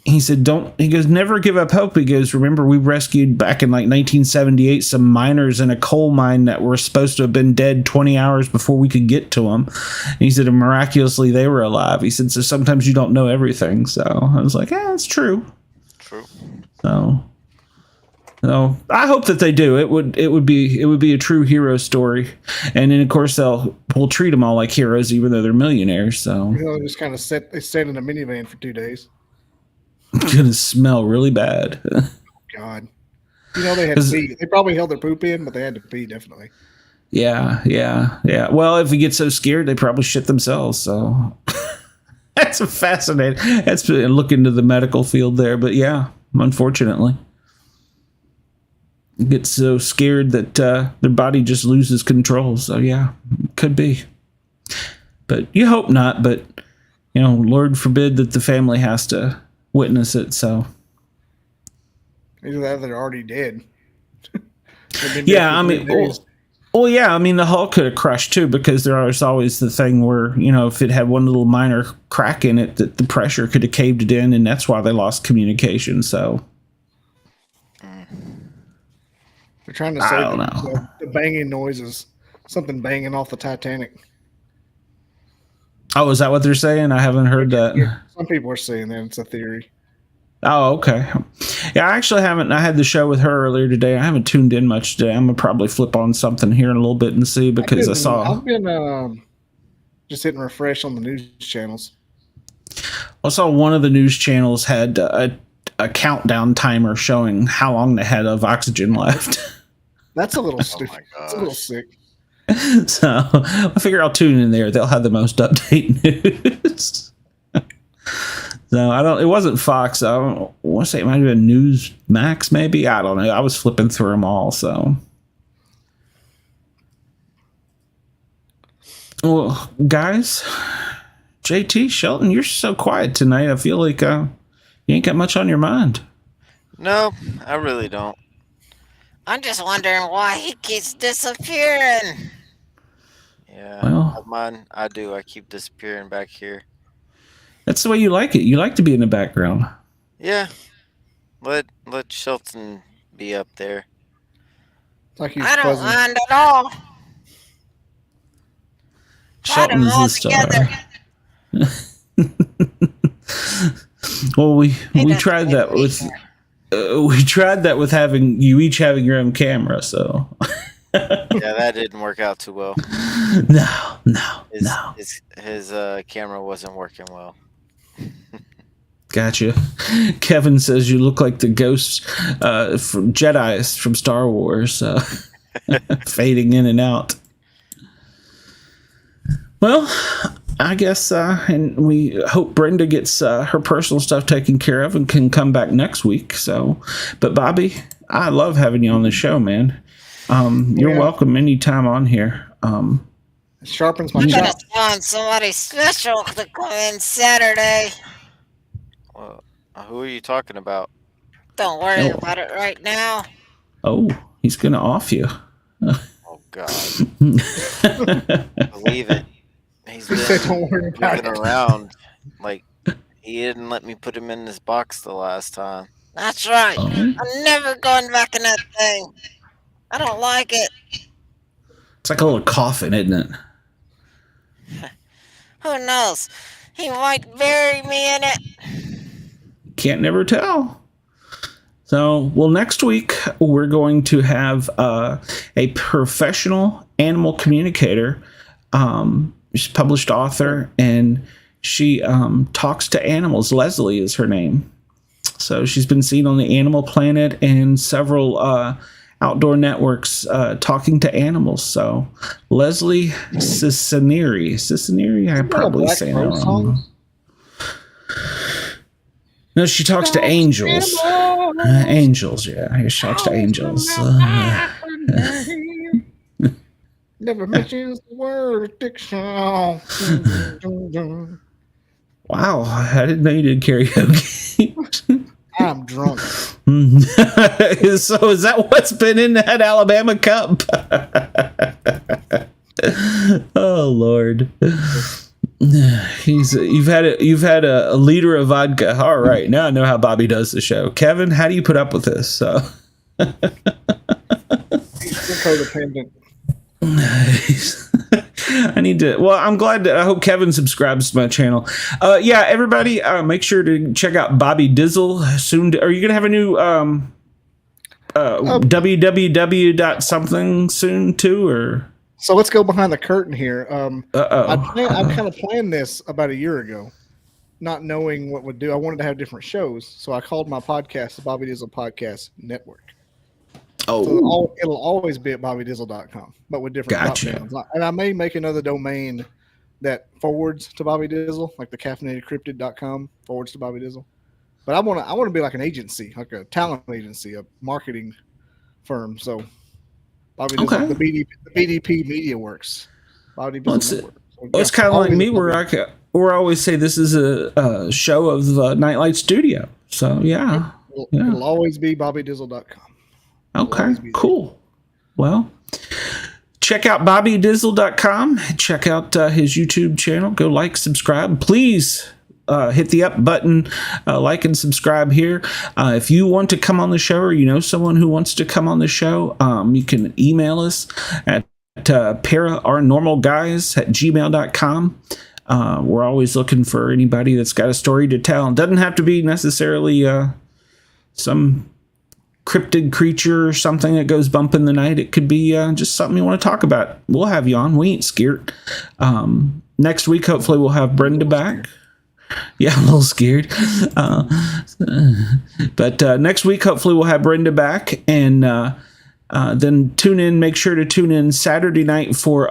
he said, he goes, never give up hope. He goes, remember, we rescued back in like 1978 some miners in a coal mine that were supposed to have been dead 20 hours before we could get to them. And he said, and miraculously, they were alive. He said, so sometimes you don't know everything. So I was like, yeah, it's true. True. So I hope that they do. It would be a true hero story. And then, of course, we'll treat them all like heroes, even though they're millionaires. So You know, just kind of sat in a minivan for 2 days. it's going to smell really bad. God. You know, they had to pee. They probably held their poop in, but they had to pee, definitely. Yeah. Well, if we get so scared, they probably shit themselves. So that's a fascinating. That's a look into the medical field there. But yeah, unfortunately, get so scared that their body just loses control. So yeah, could be. But you hope not. But you know, Lord forbid that the family has to witness it. So Either that or they're already dead. yeah, I mean. Well, yeah, I mean, the hull could have crushed too, because there's always the thing where, you know, if it had one little minor crack in it, that the pressure could have caved it in, and that's why they lost communication. So They're trying to say the banging noises, something banging off the Titanic. Oh, is that what they're saying? I haven't heard that. Some people are saying that it's a theory. Oh, okay. Yeah, I actually haven't. I had the show with her earlier today. I haven't tuned in much today. I'm gonna probably flip on something here in a little bit and see, because I've been just hitting refresh on the news channels. I saw one of the news channels had a countdown timer showing how long they had of oxygen left. That's a little stupid. It's a little sick. So I figure I'll tune in there. They'll have the most update news. So it wasn't Fox. I don't want to say it might have been Newsmax, maybe. I don't know. I was flipping through them all. So, well, guys, JT, Shelton, you're so quiet tonight. I feel like you ain't got much on your mind. No, I really don't. I'm just wondering why he keeps disappearing. Yeah, Well, mine, I do. I keep disappearing back here. That's the way you like it. You like to be in the background. Yeah, let Shelton be up there. It's like he's I don't buzzing. mind at all. Shelton's the star. Well, we tried that with having you each having your own camera. So Yeah, that didn't work out too well. No. His camera wasn't working well. Gotcha. Kevin says you look like the ghosts from Jedi's from Star Wars, fading in and out. Well, I guess, and we hope Brenda gets her personal stuff taken care of and can come back next week. So, but Bobby, I love having you on the show, man. You're welcome anytime on here. It sharpens my I'm gonna chops. find somebody special to come in Saturday. Well, who are you talking about? Don't worry about it right now. Oh, he's gonna off you. Oh God, believe it. He's He said, "Don't worry about moving it." around. Like he didn't let me put him in this box the last time. That's right. Oh. I'm never going back in that thing. I don't like it. It's like a little coffin, isn't it? Who knows? He might bury me in it. Can't never tell. So, well, next week we're going to have a professional animal communicator. She's a published author, and she talks to animals. Leslie is her name. So she's been seen on the Animal Planet and several outdoor networks talking to animals. So Leslie Cicineri, I'm probably saying that wrong. No, she talks to angels. Angels, yeah. She talks to angels. Never mentions the word addiction. Wow, I didn't know you did karaoke. I'm drunk. So is that what's been in that Alabama Cup? Oh Lord. You've had a liter of vodka. All right, now I know how Bobby does the show. Kevin, how do you put up with this? So He's codependent. I need to. Well, I'm glad. I hope Kevin subscribes to my channel. Yeah, everybody, make sure to check out Bobby Dizzle soon. Are you gonna have a new www. something soon too, or? So let's go behind the curtain here. I kind of planned this about a year ago, not knowing what would do. I wanted to have different shows, so I called my podcast the Bobby Dizzle Podcast Network. Oh, so it'll always be at bobbydizzle.com, but with different gotcha. drop downs. And I may make another domain that forwards to Bobby Dizzle, like the caffeinatedcryptid.com forwards to Bobby Dizzle. But I want to be like an agency, like a talent agency, a marketing firm. So Bobby Dizzle, the BDP Media Works. Bobby Dizzle Network. So, it's kind of like me, where I always say this is a show of Nightlight Studio. So yeah, it'll always be bobbydizzle.com. Okay, cool. Well, check out bobbydizzle.com. Check out his YouTube channel. Go like, subscribe. Please hit the up button, like and subscribe here. If you want to come on the show, or you know someone who wants to come on the show, you can email us at paranormalguys@gmail.com. We're always looking for anybody that's got a story to tell. It doesn't have to be necessarily some cryptid creature or something that goes bump in the night. It could be just something you want to talk about. We'll have you on. We ain't scared. Next week, hopefully, we'll have Brenda back. Yeah, a little scared. But next week, hopefully, we'll have Brenda back. And then tune in. Make sure to tune in Saturday night for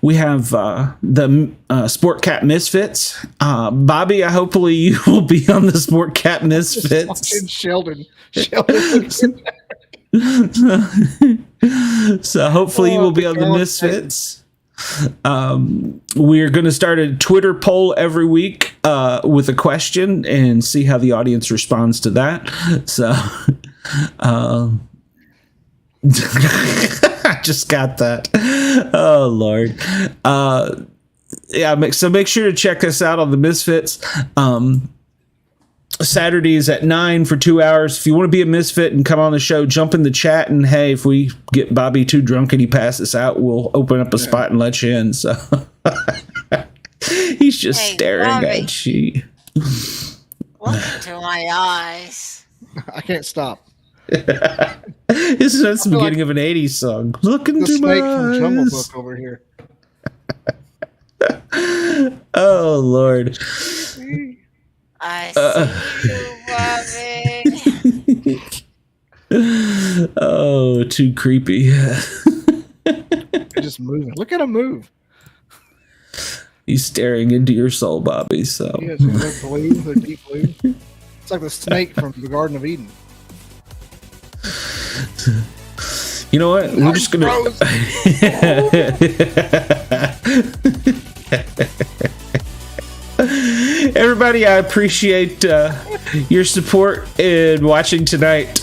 we have the Sport Cat Misfits. Bobby, hopefully you will be on the Sport Cat Misfits. Sheldon. So hopefully you will be on the Misfits. We're going to start a Twitter poll every week with a question and see how the audience responds to that. So I just got that. Oh Lord. Yeah, so make sure to check us out on the Misfits. Saturdays at 9 for 2 hours. If you want to be a misfit and come on the show, jump in the chat, and hey, if we get Bobby too drunk and he passes out, we'll open up a spot and let you in. So he's just staring Bobby, at you. Look into my eyes. I can't stop. This is the beginning of an 80s song. Look into The my snake from Jungle eyes. Book over here. Oh Lord. I see you, Bobby. Oh, too creepy. They're just moving. Look at him move. He's staring into your soul, Bobby. So Yeah, they're blue. They're deep blue. It's like the snake from the Garden of Eden. you know what? We're just gonna. Everybody, I appreciate your support in watching tonight.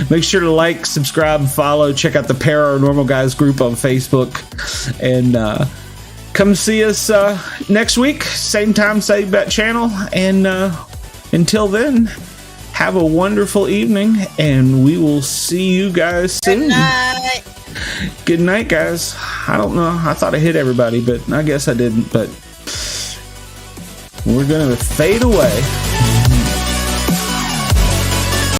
Make sure to like, subscribe, follow, check out the Paranormal Guys group on Facebook, and come see us next week, same time, same bat channel. And until then, have a wonderful evening, and we will see you guys soon. Good night. Good night, guys. I don't know. I thought I hit everybody, but I guess I didn't. But we're going to fade away.